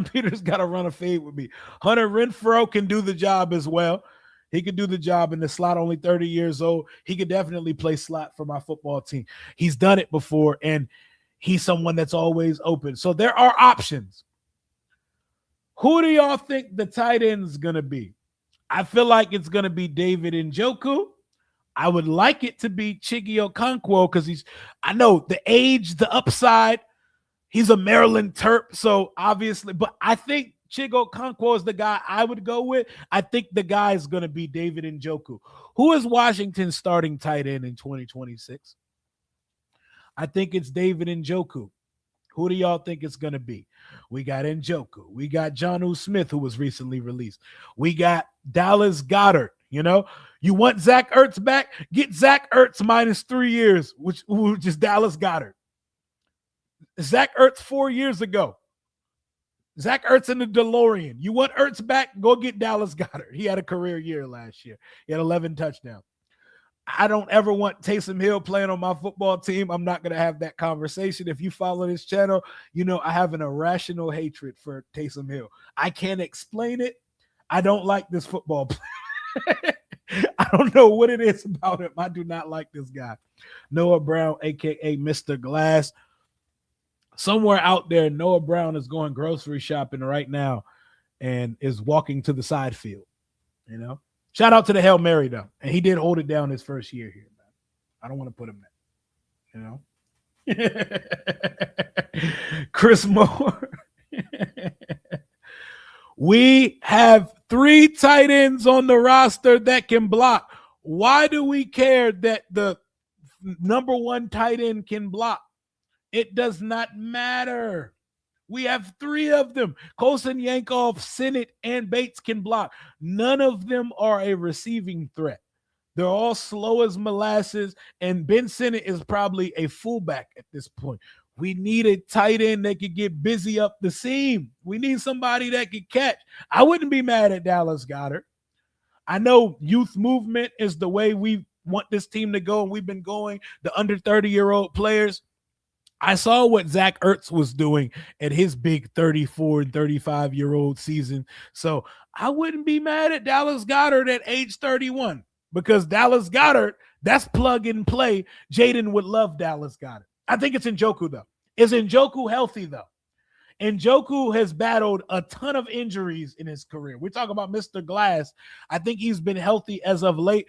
Renfrow can do the job as well. He could do the job in the slot, only 30 years old. He could definitely play slot for my football team. He's done it before, and he's someone that's always open. So there are options. Who do y'all think the tight end is going to be? I feel like it's going to be David Njoku. I would like it to be Chiggy Okonkwo because I know the age, the upside. He's a Maryland Terp, so obviously, but I think Chiggy Okonkwo is the guy I would go with. I think the guy is going to be David Njoku. Who is Washington's starting tight end in 2026? I think it's David Njoku. Who do y'all think it's going to be? We got Njoku. We got Jonnu Smith, who was recently released. We got Dallas Goedert. You know, you want Zach Ertz back? Get Zach Ertz -3 years, which is Dallas Goedert. Zach Ertz 4 years ago. Zach Ertz in the DeLorean. You want Ertz back? Go get Dallas Goedert. He had a career year last year. He had 11 touchdowns. I don't ever want Taysom Hill playing on my football team. I'm not going to have that conversation. If you follow this channel, you know I have an irrational hatred for Taysom Hill. I can't explain it. I don't like this football player. I don't know what it is about him. I do not like this guy. Noah Brown, a.k.a. Mr. Glass. Somewhere out there, Noah Brown is going grocery shopping right now and is walking to the side field, you know? Shout out to the Hail Mary, though. And he did hold it down his first year here, man. I don't want to put him there, you know? Chris Moore. We have 3 tight ends on the roster that can block. Why do we care that the number 1 tight end can block? It does not matter. We have 3 of them. Colson, Yankov, Sinnott, and Bates can block. None of them are a receiving threat. They're all slow as molasses, and Ben Sinnott is probably a fullback at this point. We need a tight end that could get busy up the seam. We need somebody that could catch. I wouldn't be mad at Dallas Goedert. I know youth movement is the way we want this team to go, and we've been going, the under 30-year-old players. I saw what Zach Ertz was doing at his big 34 and 35-year-old season. So I wouldn't be mad at Dallas Goedert at age 31 because Dallas Goedert, that's plug and play. Jaden would love Dallas Goedert. I think it's Njoku, though. Is Njoku healthy, though? Njoku has battled a ton of injuries in his career. We're talking about Mr. Glass. I think he's been healthy as of late.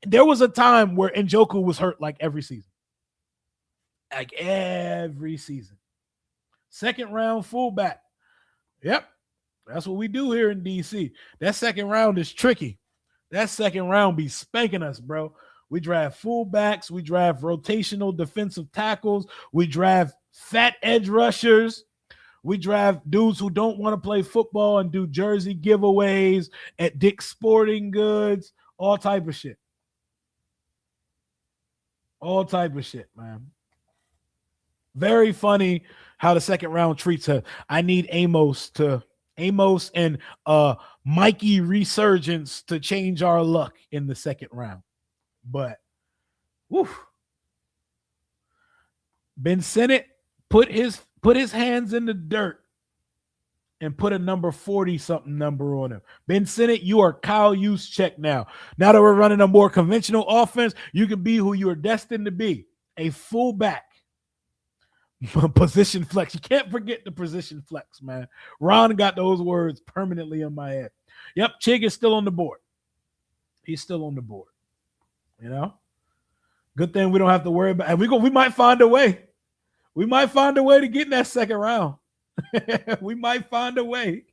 There was a time where Njoku was hurt like every season. Like every season. 2nd round fullback. Yep. That's what we do here in DC. That 2nd round is tricky. That 2nd round be spanking us, bro. We draft fullbacks. We draft rotational defensive tackles. We draft fat edge rushers. We draft dudes who don't want to play football and do jersey giveaways at Dick's Sporting Goods. All type of shit. All type of shit, man. Very funny how the 2nd round treats her. I need Amos and Mikey Resurgence to change our luck in the 2nd round. But Ben Sinnott put his hands in the dirt and put a number 40-something number on him. Ben Sinnott, you are Kyle Juszczyk now. Now that we're running a more conventional offense, you can be who you are destined to be, a fullback. Position flex. You can't forget the position flex, man. Ron got those words permanently in my head. Yep, Chig is still on the board. He's still on the board. You know? Good thing we don't have to worry about it. We might find a way. We might find a way to get in that 2nd round. We might find a way.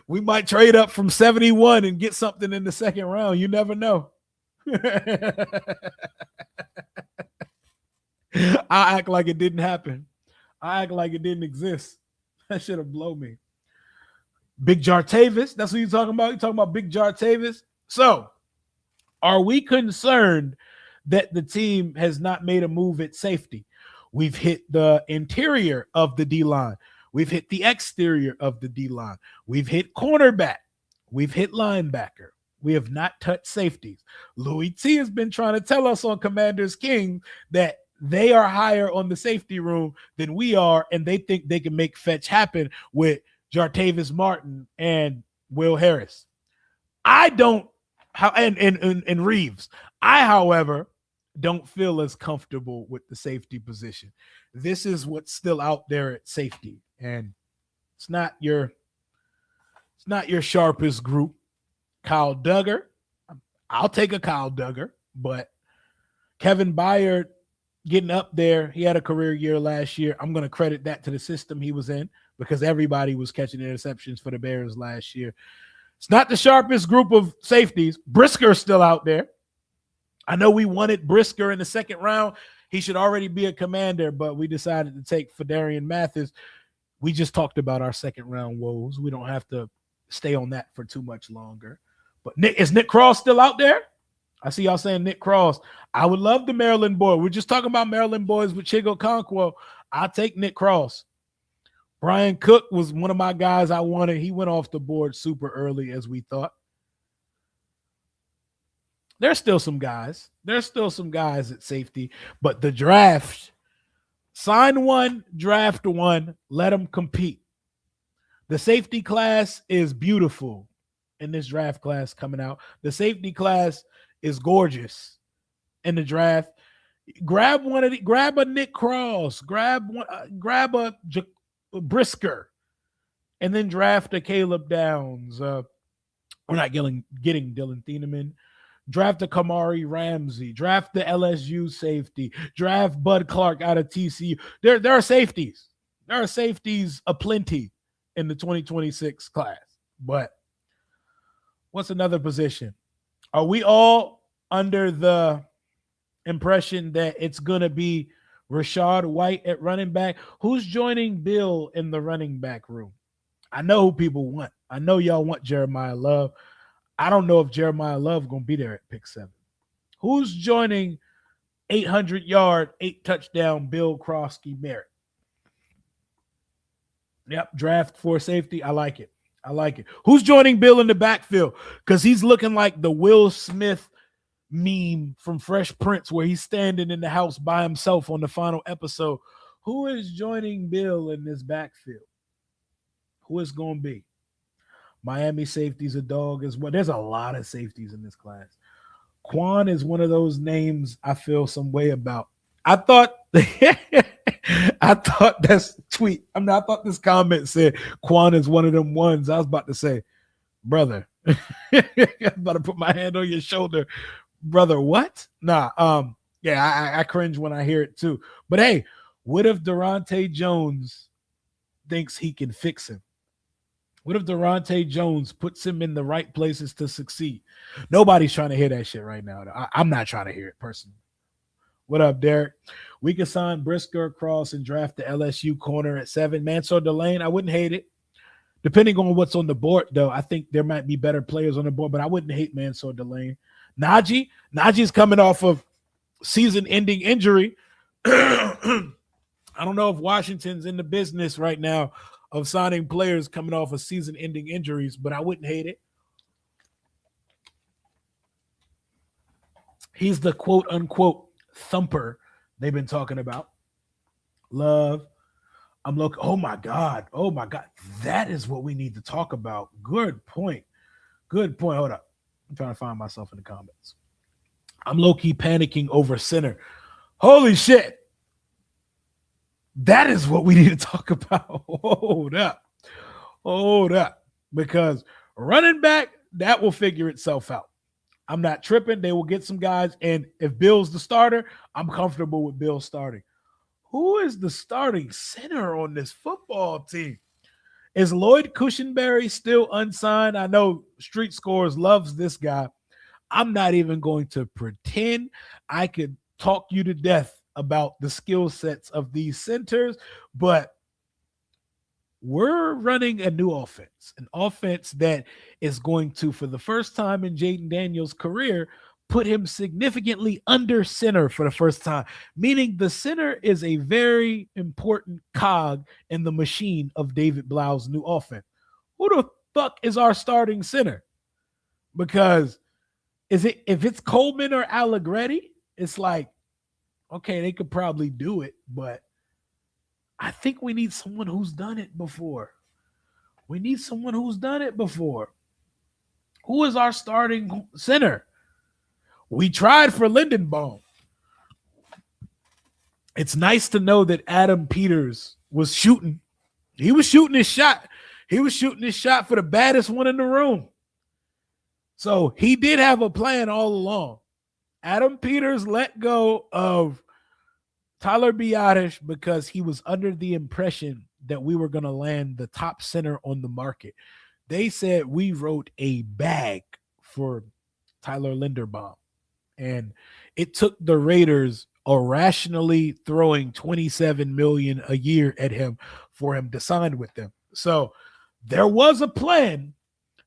We might trade up from 71 and get something in the 2nd round. You never know. I act like it didn't happen. I act like it didn't exist. That should have blown me. Big Jartavis, that's what you're talking about? You're talking about Big Jartavis? So, are we concerned that the team has not made a move at safety? We've hit the interior of the D-line. We've hit the exterior of the D-line. We've hit cornerback. We've hit linebacker. We have not touched safeties. Louis T has been trying to tell us on Commanders King that they are higher on the safety room than we are, and they think they can make fetch happen with Jartavis Martin and Will Harris. I don't, and Reeves. I, however, don't feel as comfortable with the safety position. This is what's still out there at safety, and it's not your sharpest group. Kyle Duggar, I'll take a Kyle Duggar, but Kevin Byard getting up there, he had a career year last year. I'm going to credit that to the system he was in because everybody was catching interceptions for the Bears last year. It's not the sharpest group of safeties. Brisker's still out there. I know we wanted Brisker in the 2nd round. He should already be a Commander, but we decided to take Fedarian Mathis. We just talked about our 2nd round woes. We don't have to stay on that for too much longer. But is Nick Cross still out there? I see y'all saying Nick Cross. I would love the Maryland boy. We're just talking about Maryland boys with Chigo Conquo. I'll take Nick Cross. Brian Cook was one of my guys I wanted. He went off the board super early, as we thought. There's still some guys. There's still some guys at safety, but the draft, sign one, draft one, let them compete. The safety class is beautiful in this draft class coming out. The safety class is gorgeous in the draft. Grab one of the, grab a Nick Cross, grab a Brisker, and then draft a Caleb Downs. We're not getting Dylan Thieneman. Draft a Kamari Ramsey. Draft the LSU safety. Draft Bud Clark out of TCU. There are safeties. There are safeties aplenty in the 2026 class. But what's another position? Are we all under the impression that it's going to be Rachaad White at running back? Who's joining Bill in the running back room? I know who people want. I know y'all want Jeremiah Love. I don't know if Jeremiah Love going to be there at pick 7. Who's joining 800-yard, 8-touchdown Bill Krosky Merritt? Yep, draft for safety. I like it. I like it. Who's joining Bill in the backfield? Because he's looking like the Will Smith meme from Fresh Prince where he's standing in the house by himself on the final episode. Who is joining Bill in this backfield? Who is going to be? Miami safety's a dog as well. There's a lot of safeties in this class. Quan is one of those names I feel some way about. I thought that's tweet. I thought this comment said Quan is one of them ones. I was about to say, brother, I'm about to put my hand on your shoulder. Brother, what? Nah, yeah, I cringe when I hear it too. But hey, what if Durante Jones thinks he can fix him? What if Durante Jones puts him in the right places to succeed? Nobody's trying to hear that shit right now. I'm not trying to hear it personally. What up, Derek? We could sign Brisker across and draft the LSU corner at 7. Mansour Delane, I wouldn't hate it. Depending on what's on the board, though, I think there might be better players on the board, but I wouldn't hate Mansour Delane. Najee's coming off of season-ending injury. I don't know if Washington's in the business right now of signing players coming off of season-ending injuries, but I wouldn't hate it. He's the quote-unquote thumper they've been talking about. Love. I'm looking. Oh, my God. That is what we need to talk about. Good point. Hold up. I'm trying to find myself in the comments. I'm low-key panicking over center. Holy shit. That is what we need to talk about. Hold up. Because running back, that will figure itself out. I'm not tripping. They will get some guys. And if Bill's the starter, I'm comfortable with Bill starting. Who is the starting center on this football team? Is Lloyd Cushenberry still unsigned? I know Street Scores loves this guy. I'm not even going to pretend I could talk you to death about the skill sets of these centers, but we're running a new offense, an offense that is going to, for the first time in Jaden Daniels' career, put him significantly under center for the first time, meaning the center is a very important cog in the machine of David Blau's new offense. Who the fuck is our starting center? Because if it's Coleman or Allegretti, it's like, okay, they could probably do it, but I think we need someone who's done it before. Who is our starting center? We tried for Lindenbaum. It's nice to know that Adam Peters was shooting. He was shooting his shot. For the baddest one in the room. So he did have a plan all along. Adam Peters let go of Tyler Biadasz because he was under the impression that we were going to land the top center on the market. They said we wrote a bag for Tyler Linderbaum, and it took the Raiders irrationally throwing $27 million a year at him for him to sign with them. So there was a plan.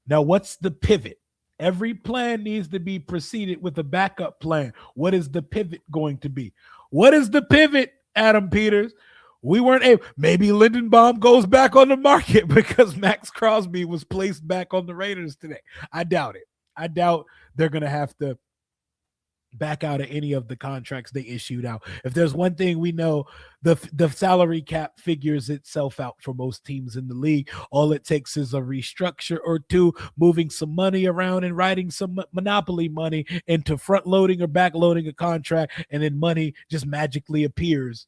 Now, what's the pivot? Every plan needs to be preceded with a backup plan. What is the pivot going to be? What is the pivot, Adam Peters? We weren't able. Maybe Lindenbaum goes back on the market because Max Crosby was placed back on the Raiders today. I doubt it. I doubt they're going to have to back out of any of the contracts they issued out. If there's one thing we know, the salary cap figures itself out for most teams in the league. All it takes is a restructure or two, moving some money around and writing some monopoly money into front loading or back loading a contract, and then money just magically appears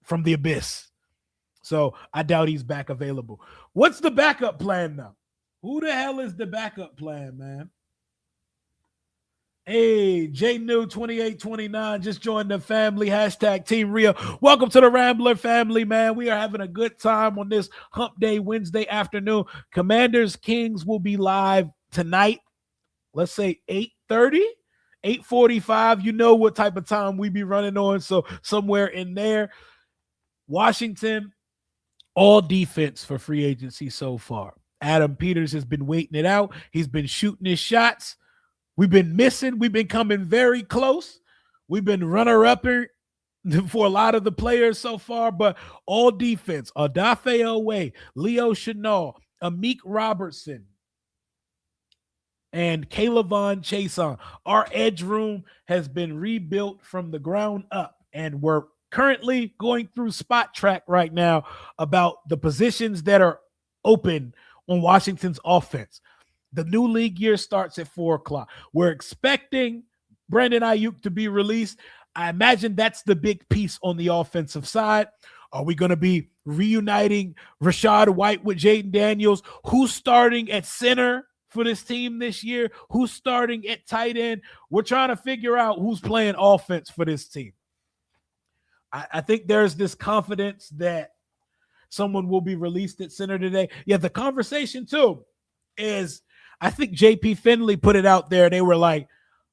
from the abyss. So I doubt he's back available. What's the backup plan now? Who the hell is the backup plan, man? Hey, J New 2829 just joined the family. Hashtag Team Rio. Welcome to the Rambler family, man. We are having a good time on this hump day Wednesday afternoon. Commanders Kings will be live tonight. Let's say 8:30, 8:45. You know what type of time we be running on. So somewhere in there. Washington, all defense for free agency so far. Adam Peters has been waiting it out. He's been shooting his shots. We've been missing. We've been coming very close. We've been runner-upper for a lot of the players so far, but all defense. Odafe Owe, Leo Chenal, Amik Robertson, and Kaylavon Chaisson. Our edge room has been rebuilt from the ground up, and we're currently going through spot track right now about the positions that are open on Washington's offense. The new league year starts at 4 o'clock. We're expecting Brandon Ayuk to be released. I imagine that's the big piece on the offensive side. Are we going to be reuniting Rashad White with Jaden Daniels? Who's starting at center for this team this year? Who's starting at tight end? We're trying to figure out who's playing offense for this team. I think there's this confidence that someone will be released at center today. Yeah, the conversation too is, I think JP Finley put it out there. They were like,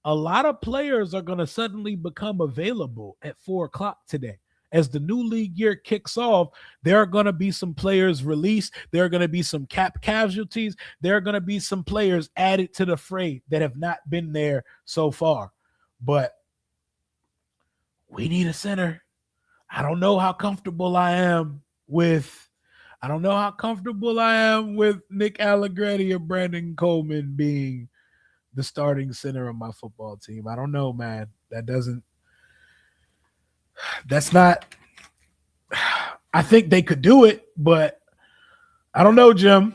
a lot of players are going to suddenly become available at 4 o'clock today. As the new league year kicks off, there are going to be some players released. There are going to be some cap casualties. There are going to be some players added to the fray that have not been there so far. But we need a center. I don't know how comfortable I am with Nick Allegretti or Brandon Coleman being the starting center of my football team. I don't know, man. That's not, I think they could do it, but I don't know, Jim.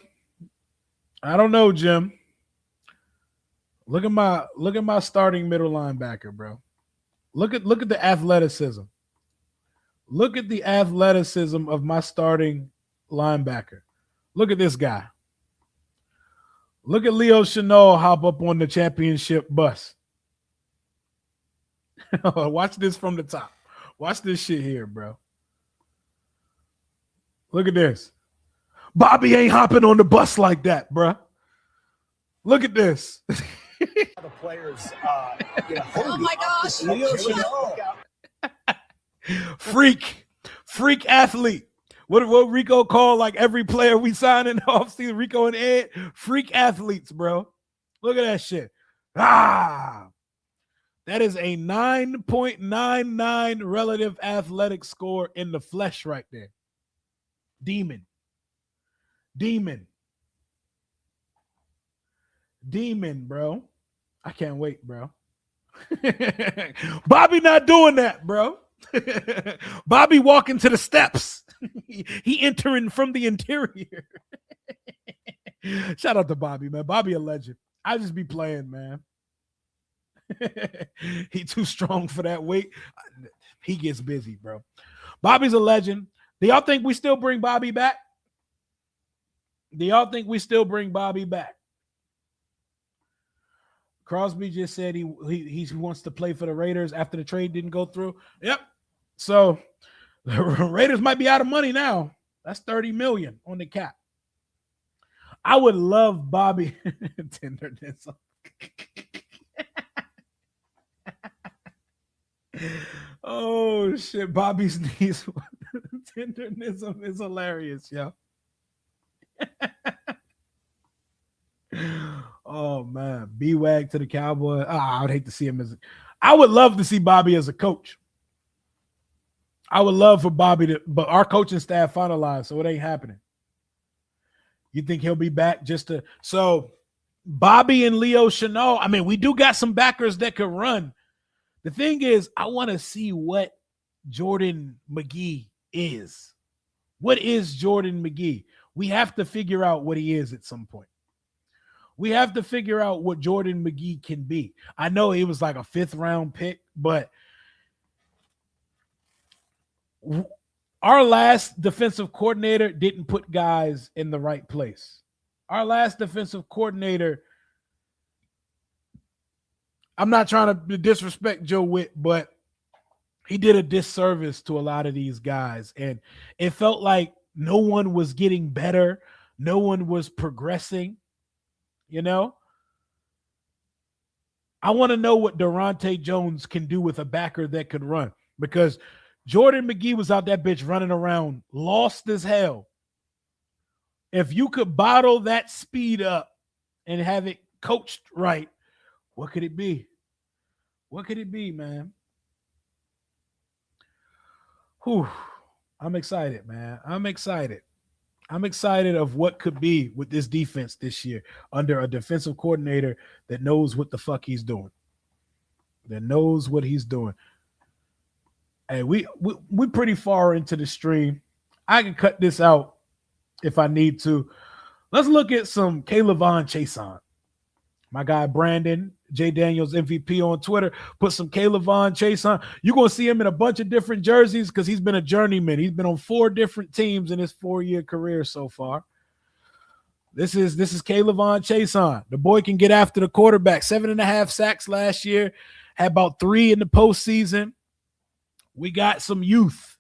Look at my starting middle linebacker, bro. Look at the athleticism. Look at the athleticism of my starting linebacker. Look at this guy. Look at Leo Chenal hop up on the championship bus. Watch this from the top. Watch this shit here, bro. Look at this. Bobby ain't hopping on the bus like that, bro. Look at this. The players, oh my gosh. Leo Chenal. Freak athlete. What Rico called like every player we sign in the offseason, Rico and Ed, freak athletes, bro. Look at that shit. That is a 9.99 relative athletic score in the flesh right there. Demon, bro. I can't wait, bro. Bobby not doing that, bro. Bobby walking to the steps. He entering from the interior. Shout out to Bobby, man. Bobby a legend. I just be playing, man. He too strong for that weight. He gets busy, bro. Bobby's a legend. Do y'all think we still bring Bobby back? Crosby just said he wants to play for the Raiders after the trade didn't go through. Yep. So the Raiders might be out of money now. That's $30 million on the cap. I would love Bobby tenderness. Oh shit, Bobby's knees tenderness is hilarious, yo. Oh man, B-Wag to the Cowboy. I would hate to see him I would love to see Bobby as a coach. I would love for Bobby to, but our coaching staff finalized, so it ain't happening. You think he'll be back just to so Bobby and Leo Chenal? I mean, we do got some backers that could run. The thing is, I want to see what Jordan McGee is. What is Jordan McGee? We have to figure out what he is at some point. We have to figure out what Jordan McGee can be. I know he was like a 5th round pick, but our last defensive coordinator didn't put guys in the right place. Our last defensive coordinator, I'm not trying to disrespect Joe Witt, but he did a disservice to a lot of these guys. And it felt like no one was getting better. No one was progressing, you know? I want to know what Durante Jones can do with a backer that could run, because Jordan McGee was out that bitch running around, lost as hell. If you could bottle that speed up and have it coached right, what could it be? What could it be, man? Whew. I'm excited, man. I'm excited. I'm excited of what could be with this defense this year under a defensive coordinator that knows what the fuck he's doing. That knows what he's doing. Hey, we pretty far into the stream. I can cut this out if I need to. Let's look at some Chaisson. My guy Brandon J. Daniels MVP on Twitter put some Chaisson. You're going to see him in a bunch of different jerseys because he's been a journeyman. He's been on 4 different teams in his 4-year career so far. This is Chaisson. The boy can get after the quarterback. 7.5 sacks last year. Had about 3 in the postseason. We got some youth.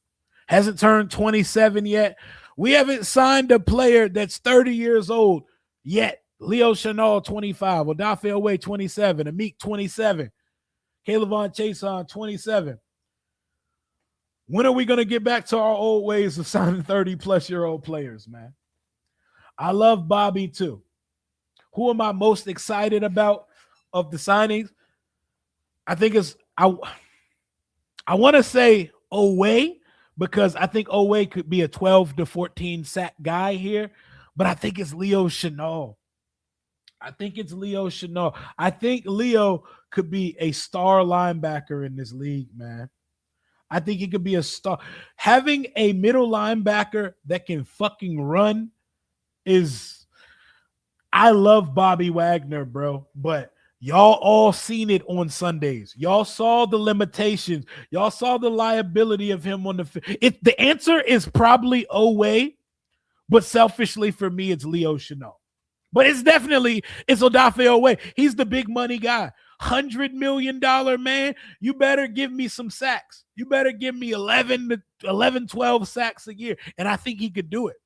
Hasn't turned 27 yet. We haven't signed a player that's 30 years old yet. Leo Chenal, 25. Odafe Oweh, 27. Amik, 27. Chaisson, 27. When are we going to get back to our old ways of signing 30-plus-year-old players, man? I love Bobby, too. Who am I most excited about of the signings? I think it's I want to say Oweh, because I think Oweh could be a 12 to 14 sack guy here, but I think it's Leo Chenal. I think Leo could be a star linebacker in this league, man. I think he could be a star. Having a middle linebacker that can fucking run is – I love Bobby Wagner, bro, but y'all all seen it on Sundays. Y'all saw the limitations. Y'all saw the liability of him on the field. The answer is probably Oweh, but selfishly for me, it's Leo Chenal. But it's Odafe Oweh. He's the big money guy. $100 million man. You better give me some sacks. You better give me 11, 12 sacks a year. And I think he could do it.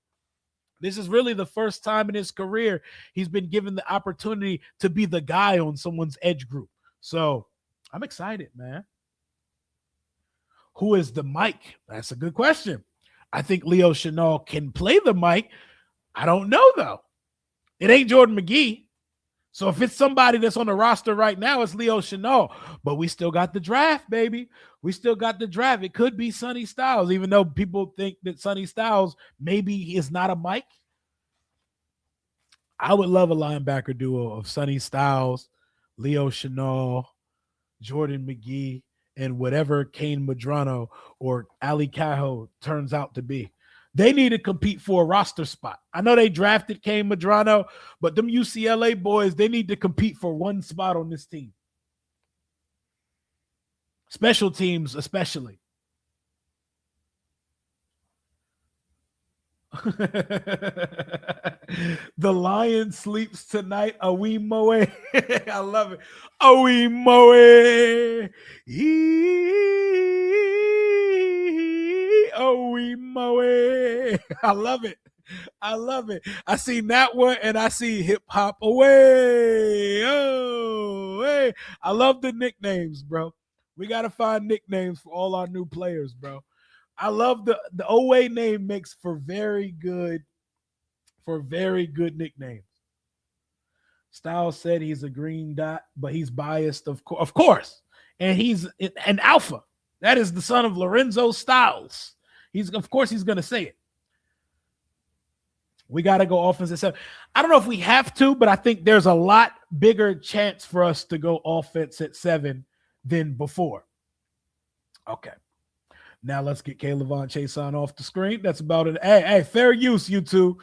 This is really the first time in his career he's been given the opportunity to be the guy on someone's edge group. So I'm excited, man. Who is the Mike? That's a good question. I think Leo Chenal can play the Mike. I don't know, though. It ain't Jordan McGee. So if it's somebody that's on the roster right now, it's Leo Chenal. But we still got the draft, baby. We still got the draft. It could be Sonny Styles, even though people think that Sonny Styles maybe is not a Mike. I would love a linebacker duo of Sonny Styles, Leo Chenal, Jordan McGee, and whatever Kane Madrano or Ali Cajo turns out to be. They need to compete for a roster spot. I know they drafted Kane Madrano, but them UCLA boys, they need to compete for one spot on this team. Special teams, especially. The lion sleeps tonight. Awi Moe. I love it. Awi Moe. Awi Moe. I love it. I love it. I see that one and I see hip hop away. Oh, hey. I love the nicknames, bro. We got to find nicknames for all our new players, bro. I love the Oweh name makes for very good nicknames. Styles said he's a green dot, but he's biased, of course. And he's an alpha. That is the son of Lorenzo Styles. Of course he's going to say it. We got to go offense at 7. I don't know if we have to, but I think there's a lot bigger chance for us to go offense at 7 than before. Okay. Now let's get Kaylavon Chaisson off the screen. That's about it. Hey, fair use, you two.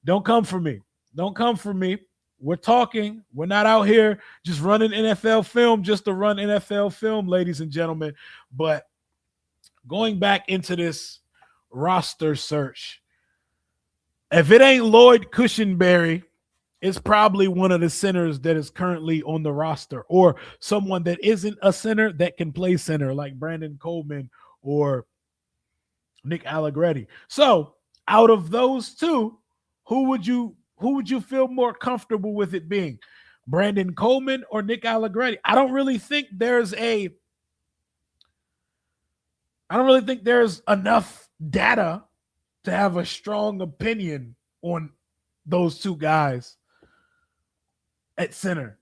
Don't come for me. Don't come for me. We're talking. We're not out here just running NFL film just to run NFL film, ladies and gentlemen. But going back into this roster search, if it ain't Lloyd Cushenberry, it's probably one of the centers that is currently on the roster, or someone that isn't a center that can play center, like Brandon Coleman or Nick Allegretti. So out of those two, who would you feel more comfortable with it being? Brandon Coleman or Nick Allegretti? I don't really think there's enough data to have a strong opinion on those two guys at center.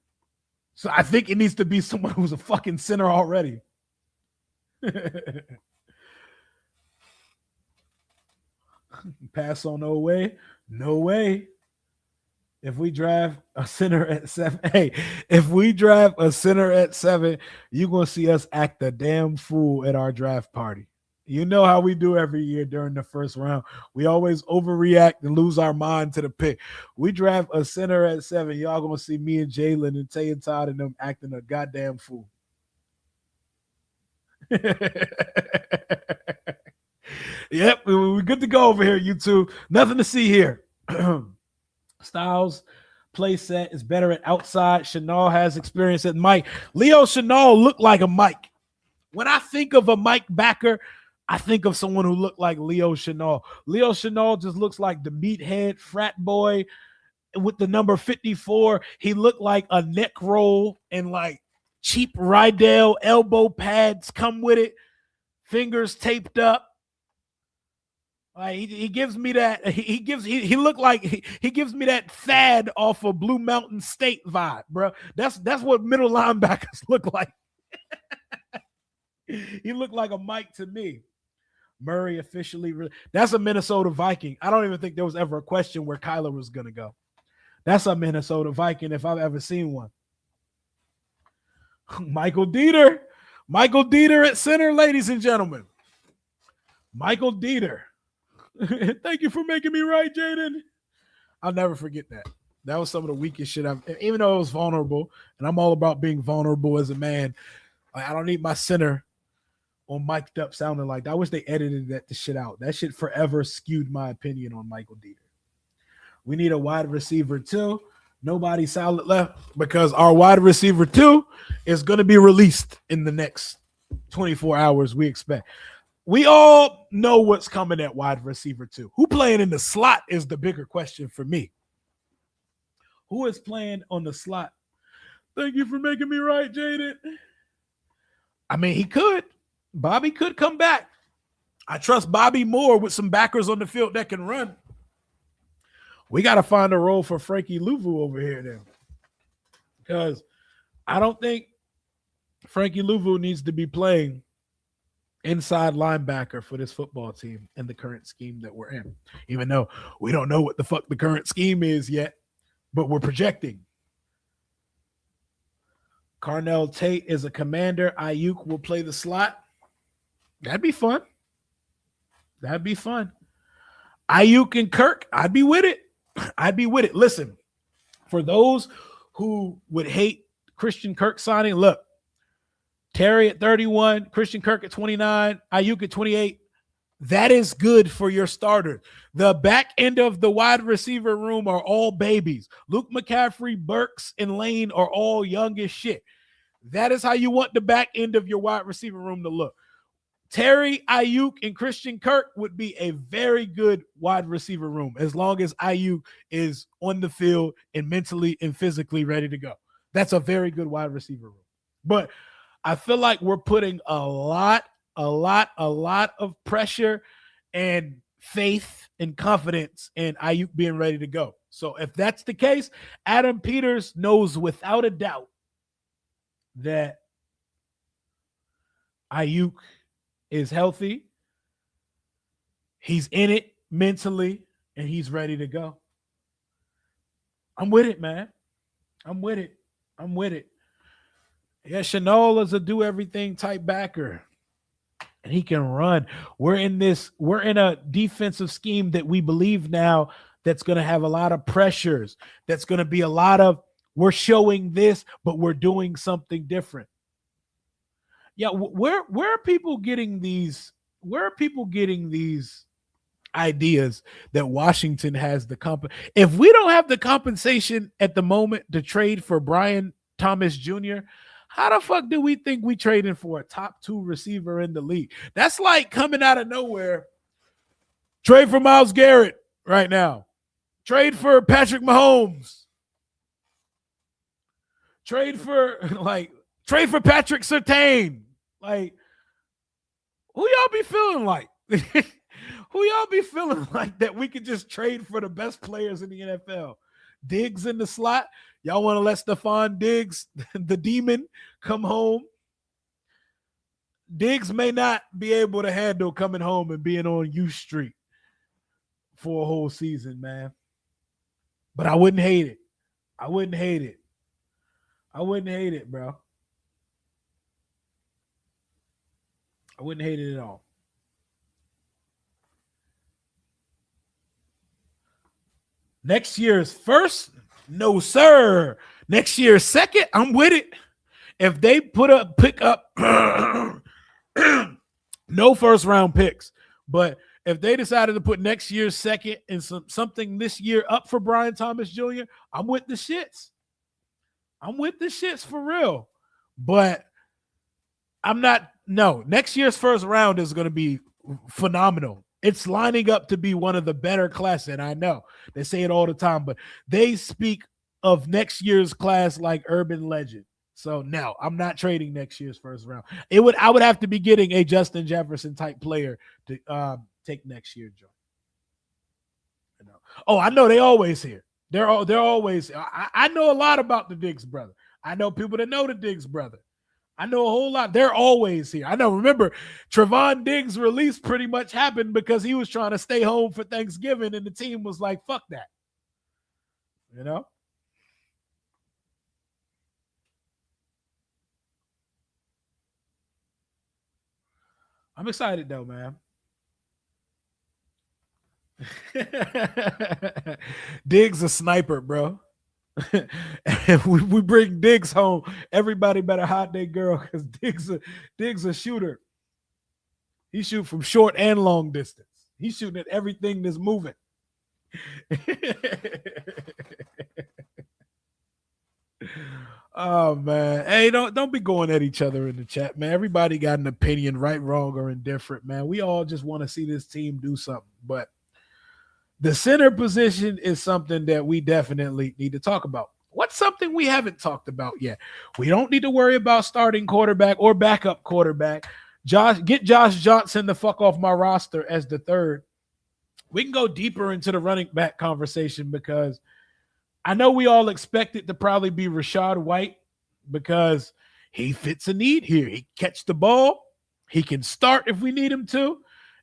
So I think it needs to be someone who's a fucking center already. Pass on no way. No way. If we draft a center at 7, if we draft a center at 7, you're going to see us act a damn fool at our draft party. You know how we do every year during the first round. We always overreact and lose our mind to the pick. We draft a center at 7. Y'all going to see me and Jalen and Tay and Todd and them acting a goddamn fool. Yep, we're good to go over here, you two. Nothing to see here. Styles play set is better at outside. Chenal has experience at Mike. Leo Chenal looked like a Mike. When I think of a Mike backer, I think of someone who looked like Leo Chenal. Leo Chenal just looks like the meathead frat boy with the number 54. He looked like a neck roll and like cheap Rydell elbow pads come with it, fingers taped up. He gives me that. He gives me that Thad off of Blue Mountain State vibe, bro. That's what middle linebackers look like. He looked like a Mike to me. Murray officially. That's a Minnesota Viking. I don't even think there was ever a question where Kyler was going to go. That's a Minnesota Viking if I've ever seen one. Michael Dieter. Michael Dieter at center, ladies and gentlemen. Michael Dieter. Thank you for making me right, Jaden. I'll never forget that. That was some of the weakest shit even though it was vulnerable, and I'm all about being vulnerable as a man. I don't need my center on mic'd up sounding like that. I wish they edited the shit out. That shit forever skewed my opinion on Michael Dieter. We need a wide receiver too. Nobody solid left because our wide receiver 2 is going to be released in the next 24 hours, we expect. We all know what's coming at wide receiver 2. Who playing in the slot is the bigger question for me. Who is playing on the slot? Thank you for making me right, Jaden. I mean, he could. Bobby could come back. I trust Bobby more with some backers on the field that can run. We got to find a role for Frankie Louvu over here then. Because I don't think Frankie Louvu needs to be playing inside linebacker for this football team in the current scheme that we're in. Even though we don't know what the fuck the current scheme is yet, but we're projecting. Carnell Tate is a commander. Ayuk will play the slot. That'd be fun. That'd be fun. Ayuk and Kirk, I'd be with it. I'd be with it. Listen, for those who would hate Christian Kirk signing, look, Terry at 31, Christian Kirk at 29, Ayuk at 28. That is good for your starter. The back end of the wide receiver room are all babies. Luke McCaffrey, Burks, and Lane are all young as shit. That is how you want the back end of your wide receiver room to look. Terry, Ayuk, and Christian Kirk would be a very good wide receiver room as long as Ayuk is on the field and mentally and physically ready to go. That's a very good wide receiver room. But I feel like we're putting a lot of pressure and faith and confidence in Ayuk being ready to go. So if that's the case, Adam Peters knows without a doubt that Ayuk is healthy, he's in it mentally, and he's ready to go. I'm with it, man. I'm with it. I'm with it. Yeah, Chenal is a do everything type backer, and he can run. We're in a defensive scheme that we believe now that's going to have a lot of pressures. That's going to be a lot of we're showing this, but we're doing something different. Yeah, where are people getting these? Where are people getting these ideas that Washington has the comp? If we don't have the compensation at the moment to trade for Brian Thomas Jr., how the fuck do we think we trading for a top 2 receiver in the league? That's like coming out of nowhere. Trade for Myles Garrett right now. Trade for Patrick Mahomes. Trade for Patrick Surtain. Like, who y'all be feeling like? Who y'all be feeling like that we could just trade for the best players in the NFL? Diggs in the slot. Y'all want to let Stephon Diggs, the demon, come home? Diggs may not be able to handle coming home and being on U Street for a whole season, man. But I wouldn't hate it. I wouldn't hate it. I wouldn't hate it, bro. I wouldn't hate it at all. Next year's first, no sir. Next year's second, I'm with it. If they pick up no first round picks, but if they decided to put next year's second and something this year up for Brian Thomas Jr., I'm with the shits. I'm with the shits for real. But I'm not. No, next year's first round is going to be phenomenal. It's lining up to be one of the better classes. And I know they say it all the time, but they speak of next year's class like urban legend. So no, I'm not trading next year's first round. I would have to be getting a Justin Jefferson type player to take next year, Joe. Oh, I know they always here. They're always. I know a lot about the Diggs brother. I know people that know the Diggs brother. I know a whole lot. They're always here. I know. Remember, Trevon Diggs' release pretty much happened because he was trying to stay home for Thanksgiving, and the team was like, "Fuck that," you know. I'm excited though, man. Diggs a sniper, bro. If we bring Diggs home, everybody better hide their girl because Diggs a shooter. He shoot from short and long distance. He's shooting at everything that's moving. Oh man. Hey, don't be going at each other in the chat, man. Everybody got an opinion, right, wrong, or indifferent, man. We all just want to see this team do something. But the center position is something that we definitely need to talk about. What's something we haven't talked about yet? We don't need to worry about starting quarterback or backup quarterback. Get Josh Johnson the fuck off my roster as the third. We can go deeper into the running back conversation because I know we all expect it to probably be Rachaad White because he fits a need here. He catch the ball. He can start if we need him to.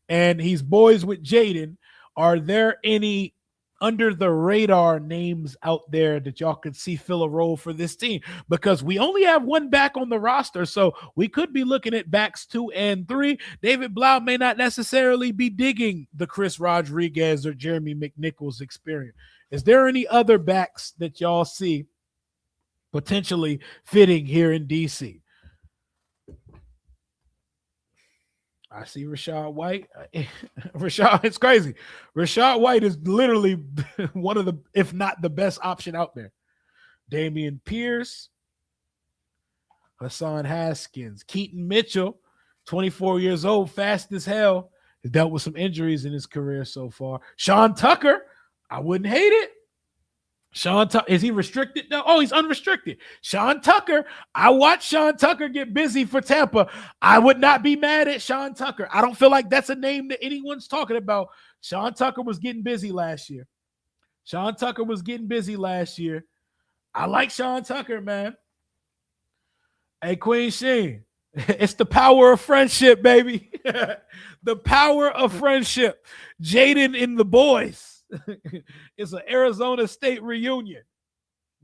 And he's boys with Jaden. Are there any under the radar names out there that y'all could see fill a role for this team? Because we only have one back on the roster, so we could be looking at backs 2 and 3. David Blau may not necessarily be digging the Chris Rodriguez or Jeremy McNichols experience. Is there any other backs that y'all see potentially fitting here in DC? I see Rachaad White. It's crazy. Rachaad White is literally one of the, if not the best option out there. Damian Pierce, Hassan Haskins, Keaton Mitchell, 24 years old, fast as hell. He's dealt with some injuries in his career so far. Sean Tucker, I wouldn't hate it. Sean Tucker, is he restricted? No. Oh, he's unrestricted. Sean Tucker, I watched Sean Tucker get busy for Tampa. I would not be mad at Sean Tucker. I don't feel like that's a name that anyone's talking about. Sean Tucker was getting busy last year. I like Sean Tucker, man. Hey, Queen Sheen, It's the power of friendship, baby. The power of friendship. Jaden and the boys. It's an Arizona State reunion.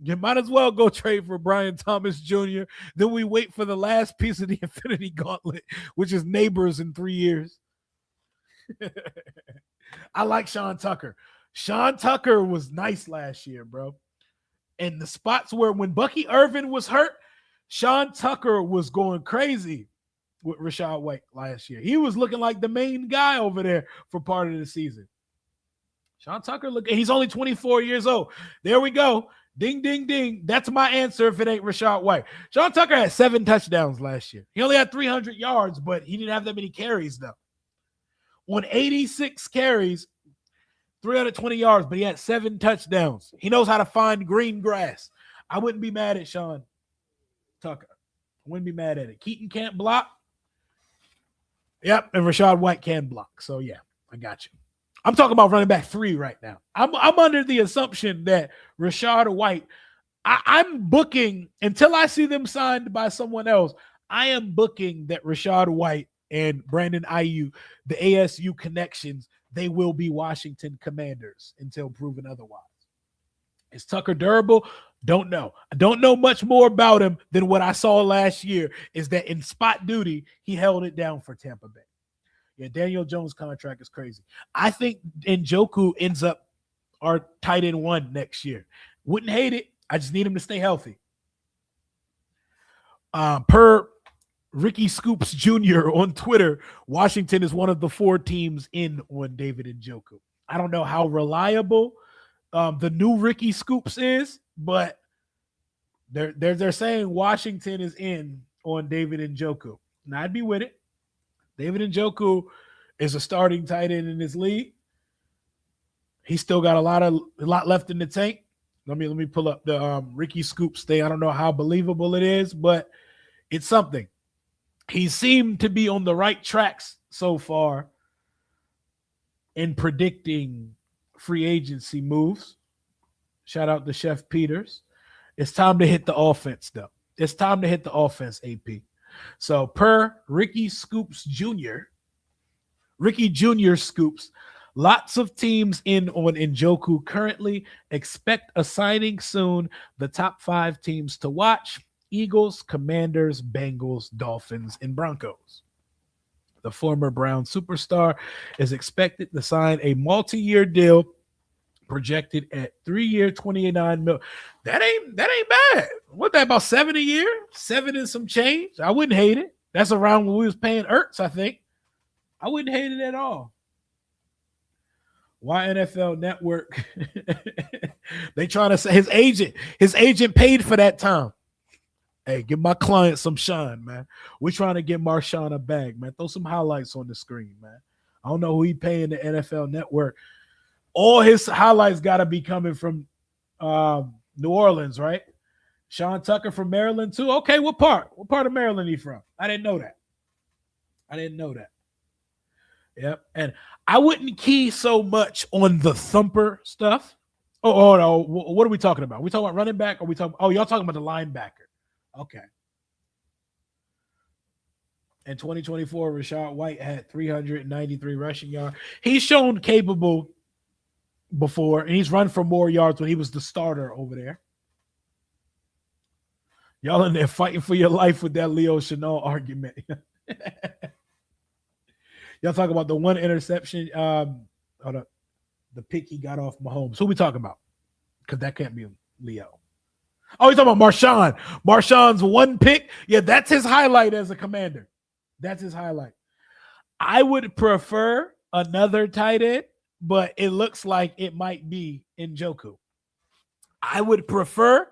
You might as well go trade for Brian Thomas Jr. Then we wait for the last piece of the Infinity Gauntlet, which is Neighbors in 3 years. I like Sean Tucker. Sean Tucker was nice last year, bro. And the spots where when Bucky Irvin was hurt, Sean Tucker was going crazy with Rachaad White last year. He was looking like the main guy over there for part of the season. Sean Tucker, he's only 24 years old. There we go. Ding, ding, ding. That's my answer if it ain't Rachaad White. Sean Tucker had 7 touchdowns last year. He only had 300 yards, but he didn't have that many carries, though. On 86 carries, 320 yards, but he had 7 touchdowns. He knows how to find green grass. I wouldn't be mad at Sean Tucker. I wouldn't be mad at it. Keaton can't block. Yep, and Rachaad White can block. So, yeah, I got you. I'm talking about running back 3 right now. I'm under the assumption that Rachaad White, I'm booking, until I see them signed by someone else, I am booking that Rachaad White and Brandon Ayuk, the ASU connections, they will be Washington Commanders until proven otherwise. Is Tucker durable? Don't know. I don't know much more about him than what I saw last year, is that in spot duty, he held it down for Tampa Bay. Yeah, Daniel Jones' contract is crazy. I think Njoku ends up our tight end 1 next year. Wouldn't hate it. I just need him to stay healthy. Per Ricky Scoops Jr. on Twitter, Washington is one of the 4 teams in on David Njoku. I don't know how reliable the new Ricky Scoops is, but they're saying Washington is in on David Njoku. And I'd be with it. David Njoku is a starting tight end in this league. He's still got a lot left in the tank. Let me pull up the Ricky Scoops thing. I don't know how believable it is, but it's something. He seemed to be on the right tracks so far in predicting free agency moves. Shout out to Chef Peters. It's time to hit the offense, though. It's time to hit the offense, AP. So per Ricky Scoops Jr., Ricky Jr. Scoops, lots of teams in on Njoku currently. Expect a signing soon. The top 5 teams to watch: Eagles, Commanders, Bengals, Dolphins, and Broncos. The former Brown superstar is expected to sign a multi-year deal projected at 3-year, $29 million. That ain't bad. What that, about 7 a year? 7 and some change. I wouldn't hate it. That's around when we was paying Ertz, I think. I wouldn't hate it at all. Why NFL Network? They trying to say his agent paid for that time. Hey, give my client some shine, man. We're trying to get Marshawn a bag, man. Throw some highlights on the screen, man. I don't know who he paying the NFL Network. All his highlights got to be coming from New Orleans, right? Sean Tucker from Maryland, too. Okay, what part? What part of Maryland he from? I didn't know that. Yep. And I wouldn't key so much on the thumper stuff. Oh, no. What are we talking about? We talking about running back? Or we talking? Oh, y'all talking about the linebacker. Okay. In 2024, Rachaad White had 393 rushing yards. He's shown capable before, and he's run for more yards when he was the starter over there. Y'all in there fighting for your life with that Leo Chenal argument. Y'all talking about the one interception, the pick he got off Mahomes. Who we talking about? Because that can't be Leo. Oh, he's talking about Marshawn. Marshawn's one pick. Yeah, that's his highlight as a Commander. That's his highlight. I would prefer another tight end, but it looks like it might be Njoku. I would prefer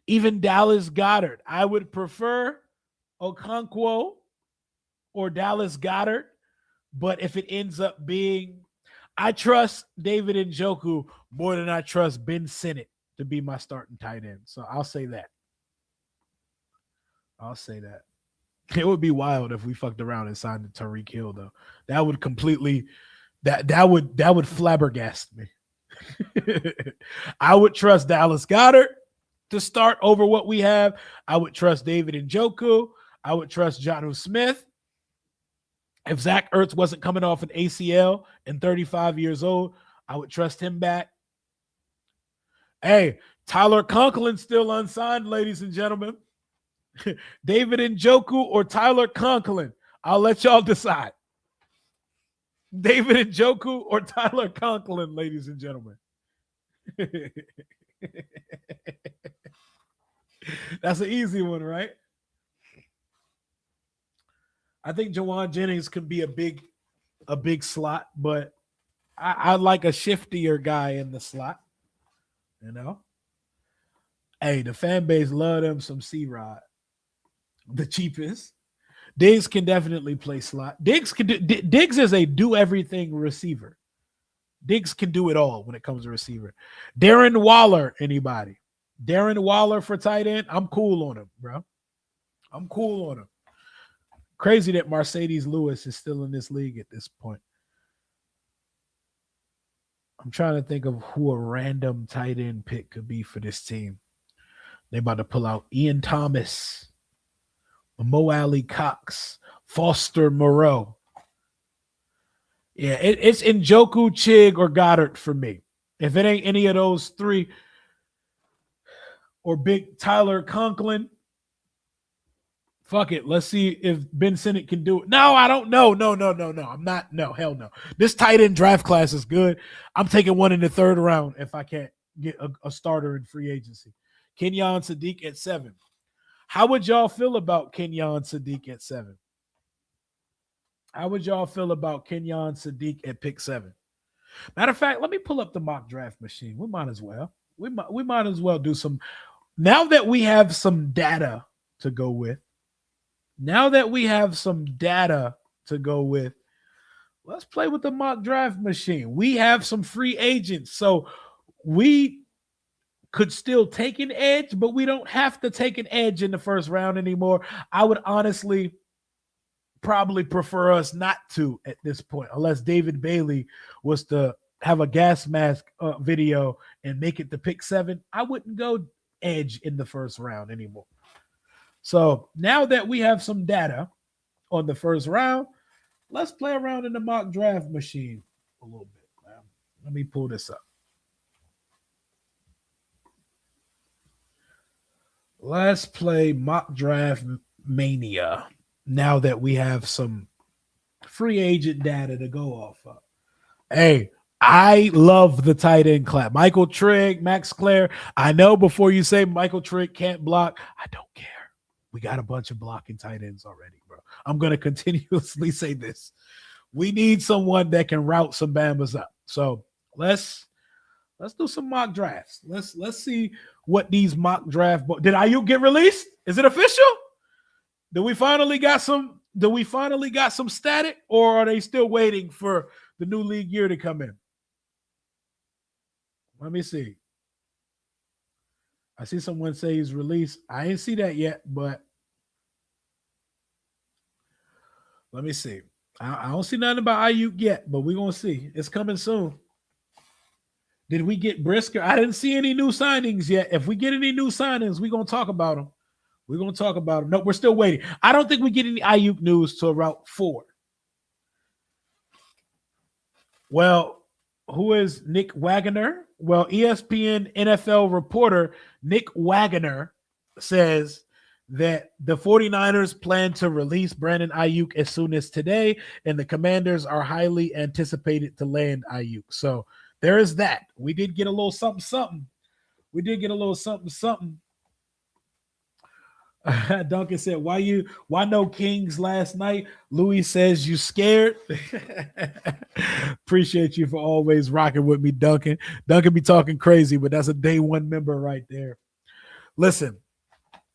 even Dallas Goedert. I would prefer Okonkwo or Dallas Goedert, but if it ends up being, I trust David Njoku more than I trust Ben Sinnott to be my starting tight end. So I'll say that. It would be wild if we fucked around and signed the Tyreek Hill, though. That would completely that would flabbergast me. I would trust Dallas Goedert to start over what we have. I would trust David Njoku. I would trust Jonnu Smith. If Zach Ertz wasn't coming off an ACL and 35 years old, I would trust him back. Hey, Tyler Conklin still unsigned, ladies and gentlemen. David Njoku or Tyler Conklin. I'll let y'all decide. David Njoku or Tyler Conklin, ladies and gentlemen. That's an easy one, right? I think Jawan Jennings could be a big slot, but I like a shiftier guy in the slot. You know? Hey, the fan base love them some C-Rod. The cheapest. Diggs can definitely play slot. Diggs is a do-everything receiver. Diggs can do it all when it comes to receiver. Darren Waller, anybody? Darren Waller for tight end? I'm cool on him, bro. I'm cool on him. Crazy that Mercedes Lewis is still in this league at this point. I'm trying to think of who a random tight end pick could be for this team. They about to pull out Ian Thomas, Mo Alley Cox, Foster Moreau. Yeah, it's Njoku, Chig, or Goddard for me. If it ain't any of those three, or big Tyler Conklin, fuck it. Let's see if Ben Sinnott can do it. No, I don't know. No. I'm not. No, hell no. This tight end draft class is good. I'm taking one in the third round if I can't get a starter in free agency. Kenyon Sadiq at 7. How would y'all feel about Kenyon Sadiq at 7? How would y'all feel about Kenyon Sadiq at pick 7? Matter of fact, let me pull up the mock draft machine. We might as well. We might as well do some. Now that we have some data to go with, let's play with the mock draft machine. We have some free agents, so we could still take an edge, but we don't have to take an edge in the first round anymore. I would honestly probably prefer us not to at this point, unless David Bailey was to have a gas mask video and make it to pick 7. I wouldn't go edge in the first round anymore. So now that we have some data on the first round, let's play around in the mock draft machine a little bit, man. Let me pull this up. Let's play mock draft mania now that we have some free agent data to go off of. Hey, I love the tight end clap. Michael Trigg, Max Clare. I know before you say Michael Trigg can't block, I don't care. We got a bunch of blocking tight ends already, bro. I'm going to continuously say this. We need someone that can route some Bambas up. So let's do some mock drafts. Let's see what these mock draft. Did Ayuk get released? Is it official? Do we finally got some static, or are they still waiting for the new league year to come in? Let me see. I see someone say he's released. I didn't see that yet, but let me see. I don't see nothing about Ayuk yet, but we're going to see. It's coming soon. Did we get Brisker? I didn't see any new signings yet. If we get any new signings, we're going to talk about them. We're going to talk about them. No, we're still waiting. I don't think we get any Ayuk news till Route 4. Well, who is Nick Wagoner? Well, ESPN NFL reporter Nick Wagoner says that the 49ers plan to release Brandon Ayuk as soon as today, and the Commanders are highly anticipated to land Ayuk. So there is that. We did get a little something. Duncan said, why no Kings last night? Louis says you scared. Appreciate you for always rocking with me, Duncan. Duncan be talking crazy, but that's a day one member right there. Listen,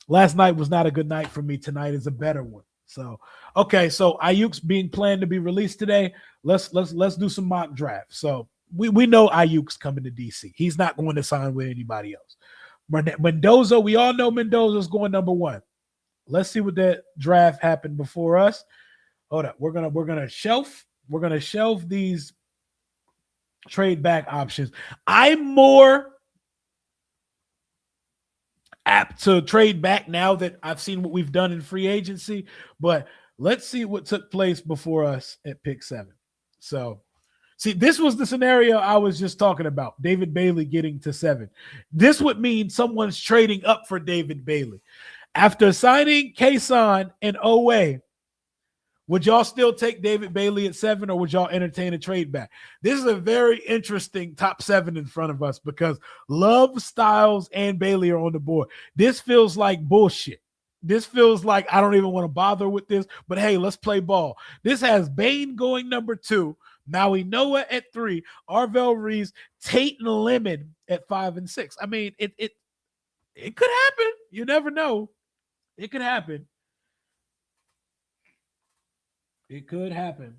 last night was not a good night for me. Tonight is a better one. So, okay, so Ayuk's being planned to be released today. Let's do some mock drafts. So we know Ayuk's coming to DC. He's not going to sign with anybody else. Mendoza, we all know Mendoza's going number 1. Let's see what that draft happened before us. Hold up. We're gonna shelf these trade back options. I'm more apt to trade back now that I've seen what we've done in free agency. But let's see what took place before us at pick 7. So, see, this was the scenario I was just talking about. David Bailey getting to 7. This would mean someone's trading up for David Bailey. After signing Chaisson and Owe, would y'all still take David Bailey at 7, or would y'all entertain a trade back? This is a very interesting top 7 in front of us because Love, Styles, and Bailey are on the board. This feels like bullshit. This feels like I don't even want to bother with this, but hey, let's play ball. This has Bane going number 2, Maui Noah at 3, Arvell Reese, Tate and Lemon at 5 and 6. I mean, it could happen. You never know. It could happen. It could happen.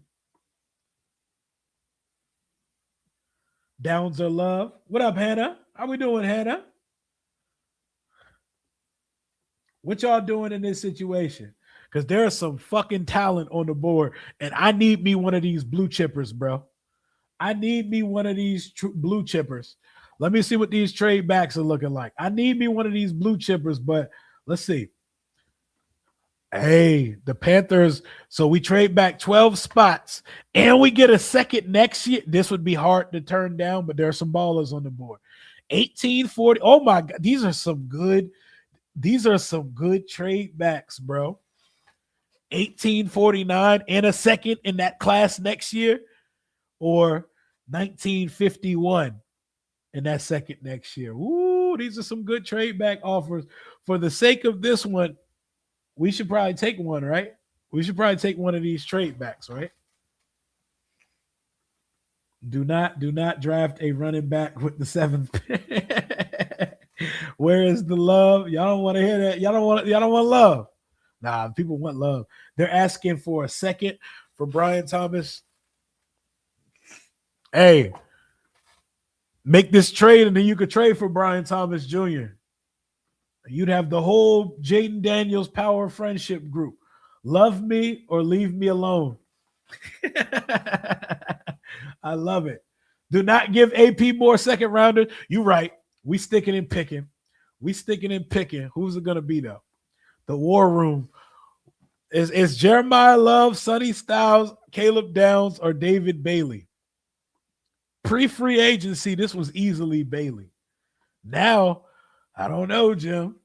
Downs or Love. What up, Hannah? How we doing, Hannah? What y'all doing in this situation? Because there's some fucking talent on the board, and I need me one of these blue chippers, bro. I need me one of these blue chippers. Let me see what these trade backs are looking like. I need me one of these blue chippers, but let's see. Hey, the Panthers. So we trade back 12 spots and we get a second next year. This would be hard to turn down, but there are some ballers on the board. 1840. Oh my God. These are some good trade backs, bro. 1849 and a second in that class next year, or 1951 in that second next year. Ooh, these are some good trade back offers. For the sake of this one, we should probably take one, right? We should probably take one of these trade backs, right? Do not draft a running back with the 7th pick. Where is the love? Y'all don't want to hear that. Y'all don't want love. Nah, people want love. They're asking for a second for Brian Thomas. Hey, make this trade and then you could trade for Brian Thomas Jr. You'd have the whole Jaden Daniels power friendship group. Love me or leave me alone. I love it. Do not give AP more second rounder. You right. We sticking and picking. Who's it going to be, though? The war room. Is Jeremiah Love, Sonny Styles, Caleb Downs, or David Bailey? Pre-free agency, this was easily Bailey. Now, I don't know, Jim.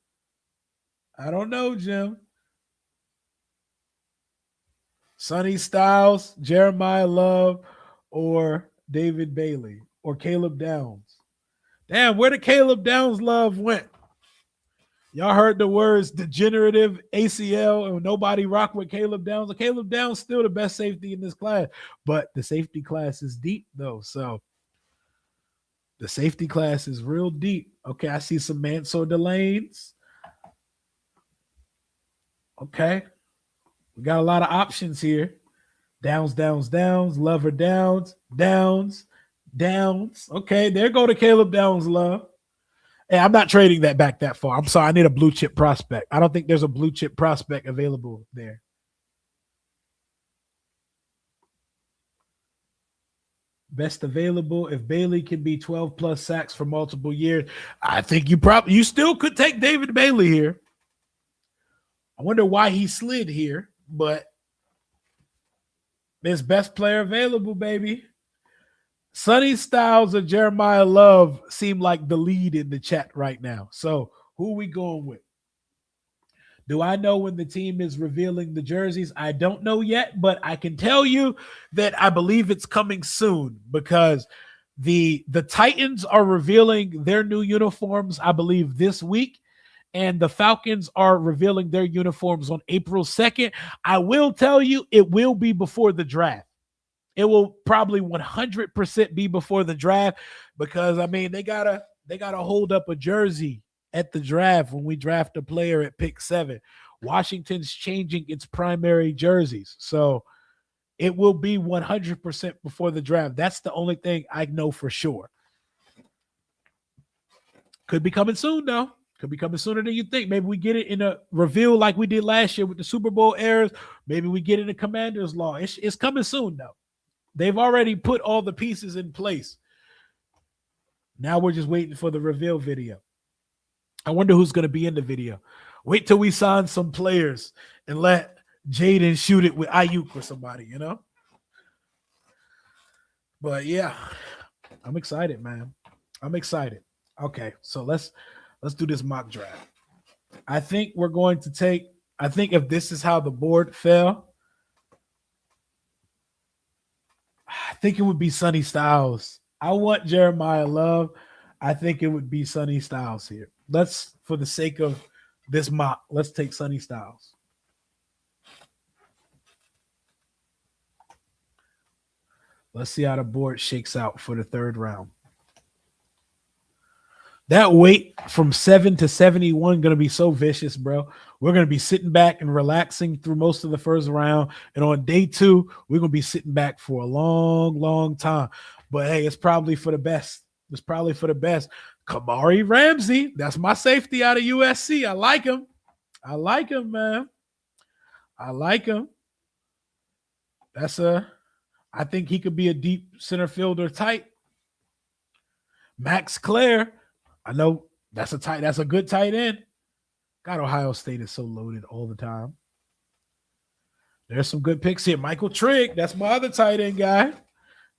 Sonny Styles, Jeremiah Love, or David Bailey, or Caleb Downs. Damn, where did Caleb Downs love went? Y'all heard the words degenerative ACL and nobody rock with Caleb Downs. Caleb Downs still the best safety in this class, but the safety class is deep, though. So the safety class is real deep. Okay, I see some Mansour Delanes. Okay. We got a lot of options here. Downs, Lover, Downs. Okay, there go to Caleb Downs, Love. Hey, I'm not trading that back that far. I'm sorry. I need a blue chip prospect. I don't think there's a blue chip prospect available there. Best available. If Bailey can be 12 plus sacks for multiple years, I think you still could take David Bailey here. I wonder why he slid here, but there's best player available, baby. Sonny Styles or Jeremiah Love seem like the lead in the chat right now. So who are we going with? Do I know when the team is revealing the jerseys? I don't know yet, but I can tell you that I believe it's coming soon because the Titans are revealing their new uniforms, I believe, this week. And the Falcons are revealing their uniforms on April 2nd. I will tell you, it will be before the draft. It will probably 100% be before the draft because, I mean, they gotta hold up a jersey at the draft when we draft a player at pick 7. Washington's changing its primary jerseys. So it will be 100% before the draft. That's the only thing I know for sure. Could be coming soon, though. Could be coming sooner than you think. Maybe we get it in a reveal like we did last year with the Super Bowl errors. Maybe we get it in Commander's Law. It's coming soon, though. They've already put all the pieces in place. Now we're just waiting for the reveal video. I wonder who's going to be in the video. Wait till we sign some players and let Jaden shoot it with Ayuk or somebody, you know? But yeah, I'm excited, man. I'm excited. Okay, so let's do this mock draft. I think we're going to take, I think if this is how the board fell, I think it would be Sonny Styles. I want Jeremiah Love. I think it would be Sonny Styles here. Let's, for the sake of this mock, let's take Sonny Styles. Let's see how the board shakes out for the third round. That weight from 7 to 71 going to be so vicious, bro. We're going to be sitting back and relaxing through most of the first round. And on day 2, we're going to be sitting back for a long, long time. But, hey, it's probably for the best. It's probably for the best. Kamari Ramsey, that's my safety out of USC. I like him. I like him, man. I like him. I think he could be a deep center fielder type. Max Clare, I know that's a good tight end. God, Ohio State is so loaded all the time. There's some good picks here. Michael Trigg, that's my other tight end guy.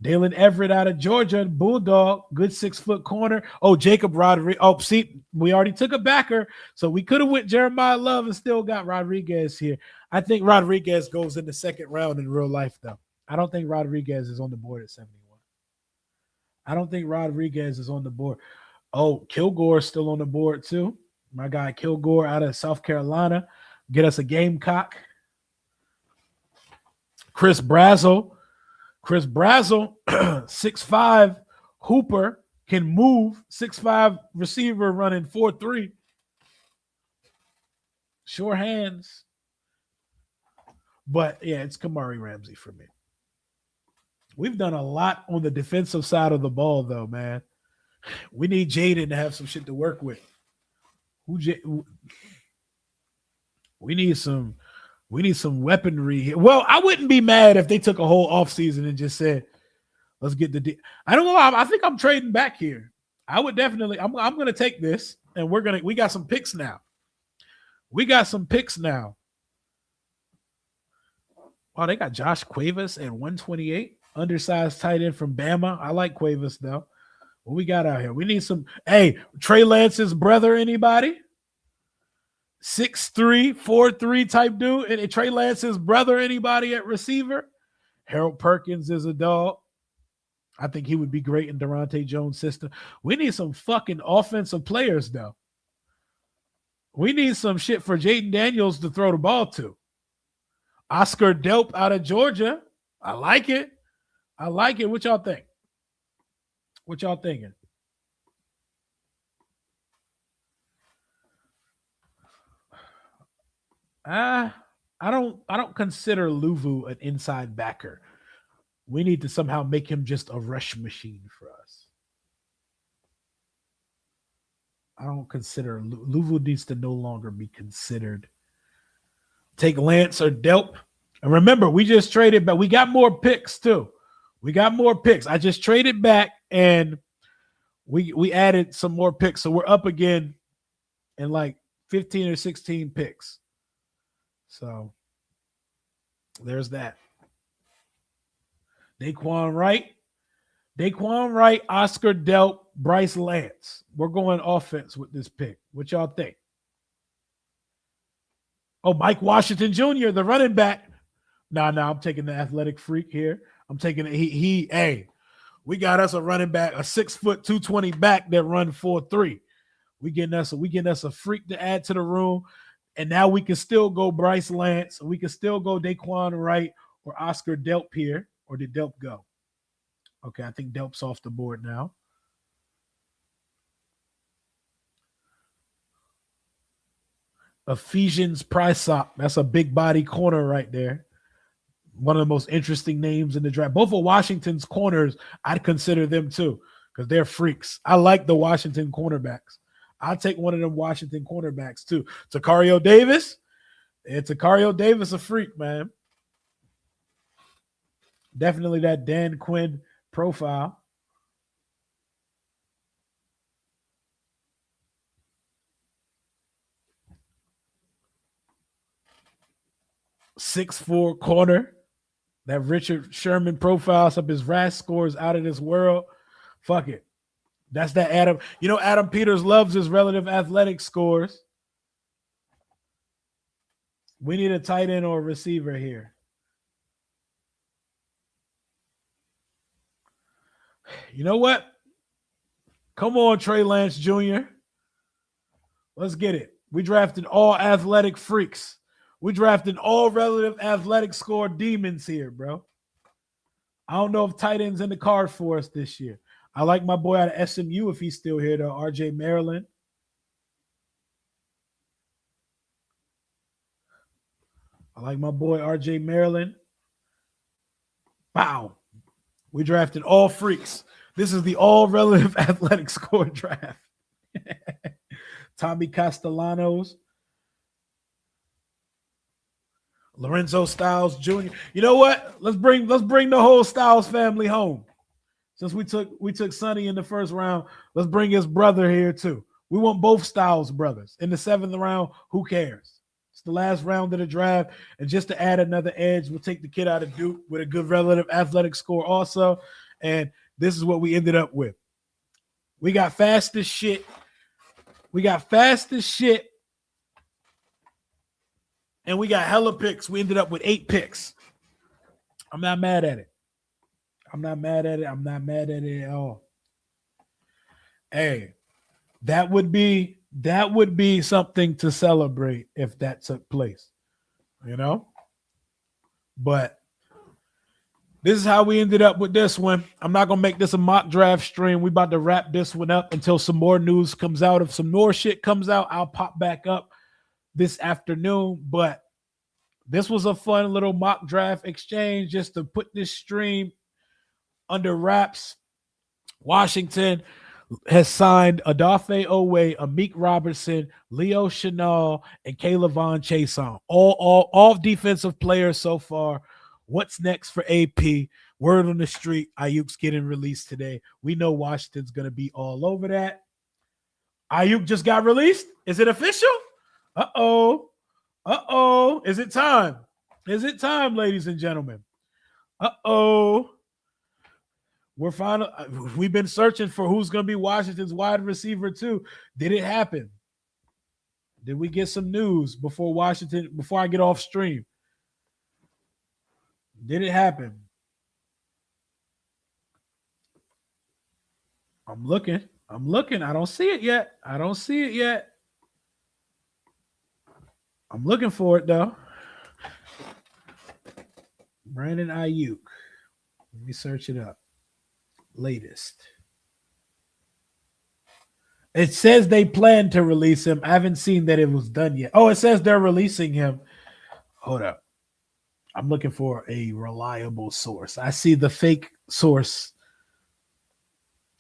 Dalen Everett out of Georgia, Bulldog, good 6-foot corner. Oh, Jacob Rodriguez. Oh, see, we already took a backer, so we could have went Jeremiah Love and still got Rodriguez here. I think Rodriguez goes in the second round in real life, though. I don't think Rodriguez is on the board at 71. I don't think Rodriguez is on the board. Oh, Kilgore's still on the board, too. My guy Kilgore out of South Carolina. Get us a Gamecock. Chris Brazzell. 6'5", Hooper, can move. 6'5" receiver running 4.3. Sure hands. But, yeah, it's Kamari Ramsey for me. We've done a lot on the defensive side of the ball, though, man. We need Jaden to have some shit to work with. We need some weaponry here. Well, I wouldn't be mad if they took a whole offseason and just said, let's get the I don't know. I think I'm trading back here. I would definitely, I'm going to take this, and we got some picks now. Oh, they got Josh Cuevas at 128, undersized tight end from Bama. I like Cuevas, though. What we got out here? We need some, hey, Trey Lance's brother, anybody? 6'3", 4'3" type dude. And Trey Lance's brother, anybody at receiver? Harold Perkins is a dog. I think he would be great in Durante Jones' system. We need some fucking offensive players, though. We need some shit for Jaden Daniels to throw the ball to. Oscar Delp out of Georgia. I like it. What y'all think? What y'all thinking? I don't consider Luvu an inside backer. We need to somehow make him just a rush machine for us. I don't consider Luvu needs to no longer be considered. Take Lance or Delp. And remember, we just traded back. We got more picks too. I just traded back and we added some more picks. So we're up again in like 15 or 16 picks. So there's that. Daquan Wright, Oscar Delp, Bryce Lance. We're going offense with this pick. What y'all think? Oh, Mike Washington Jr., the running back. No, I'm taking the athletic freak here. I'm taking it. We got us a running back, a 6 foot 220 back that run 4.3. We getting us a freak to add to the room. And now we can still go Bryce Lance. We can still go Daquan Wright or Oscar Delp here. Or did Delp go? Okay, I think Delp's off the board now. Ephesians Prysock. That's a big body corner right there. One of the most interesting names in the draft. Both of Washington's corners, I'd consider them too because they're freaks. I like the Washington cornerbacks. I'll take one of them Washington cornerbacks too. Takario Davis. Takario Davis a freak, man. Definitely that Dan Quinn profile. 6'4" corner. That Richard Sherman profiles up his RAS scores out of this world. Fuck it. That's that Adam. You know, Adam Peters loves his relative athletic scores. We need a tight end or a receiver here. You know what? Come on, Trey Lance Jr. Let's get it. We drafted all athletic freaks. We drafted all relative athletic score demons here, bro. I don't know if tight end's in the card for us this year. I like my boy out of SMU if he's still here, though, RJ Maryland. I like my boy RJ Maryland. Wow. We drafted all freaks. This is the all relative athletic score draft. Tommy Castellanos. Lorenzo Styles Jr. You know what? Let's bring the whole Styles family home. Since we took Sonny in the first round, let's bring his brother here too. We want both Styles brothers. In the 7th round, who cares? It's the last round of the draft. And just to add another edge, we'll take the kid out of Duke with a good relative athletic score also. And this is what we ended up with. We got fast as shit. And we got hella picks. We ended up with 8 picks. I'm not mad at it. I'm not mad at it at all. Hey, that would be something to celebrate if that took place. You know? But this is how we ended up with this one. I'm not going to make this a mock draft stream. We about to wrap this one up until some more news comes out. If some more shit comes out, I'll pop back up this afternoon. But this was a fun little mock draft exchange just to put this stream under wraps. Washington has signed Odafe Owe, Amik Robertson, Leo Chenal, and Kaylavon Chaisson. All defensive players so far. What's next for AP? Word on the street, Ayuk's getting released today. We know Washington's going to be all over that. Ayuk just got released? Is it official? Uh-oh. Is it time? Is it time, ladies and gentlemen? Uh-oh. We've been searching for who's going to be Washington's wide receiver too. Did it happen? Did we get some news before I get off stream? Did it happen? I'm looking. I don't see it yet. I'm looking for it though. Brandon Ayuk. Let me search it up. Latest. It says they plan to release him. I haven't seen that it was done yet. Oh, it says they're releasing him. Hold up. I'm looking for a reliable source. I see the fake source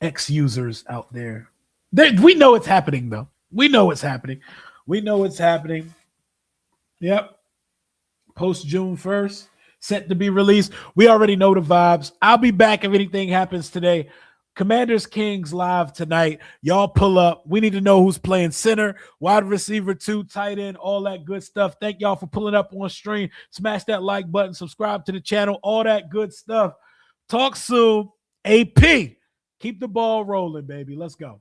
X users out there. We know it's happening, though. We know it's happening. Yep. Post June 1st. Set to be released. We already know the vibes. I'll be back if anything happens today. Commanders Kings live tonight. Y'all pull up. We need to know who's playing center, wide receiver 2, tight end, all that good stuff. Thank y'all for pulling up on stream. Smash that like button. Subscribe to the channel. All that good stuff. Talk soon. AP. Keep the ball rolling, baby. Let's go.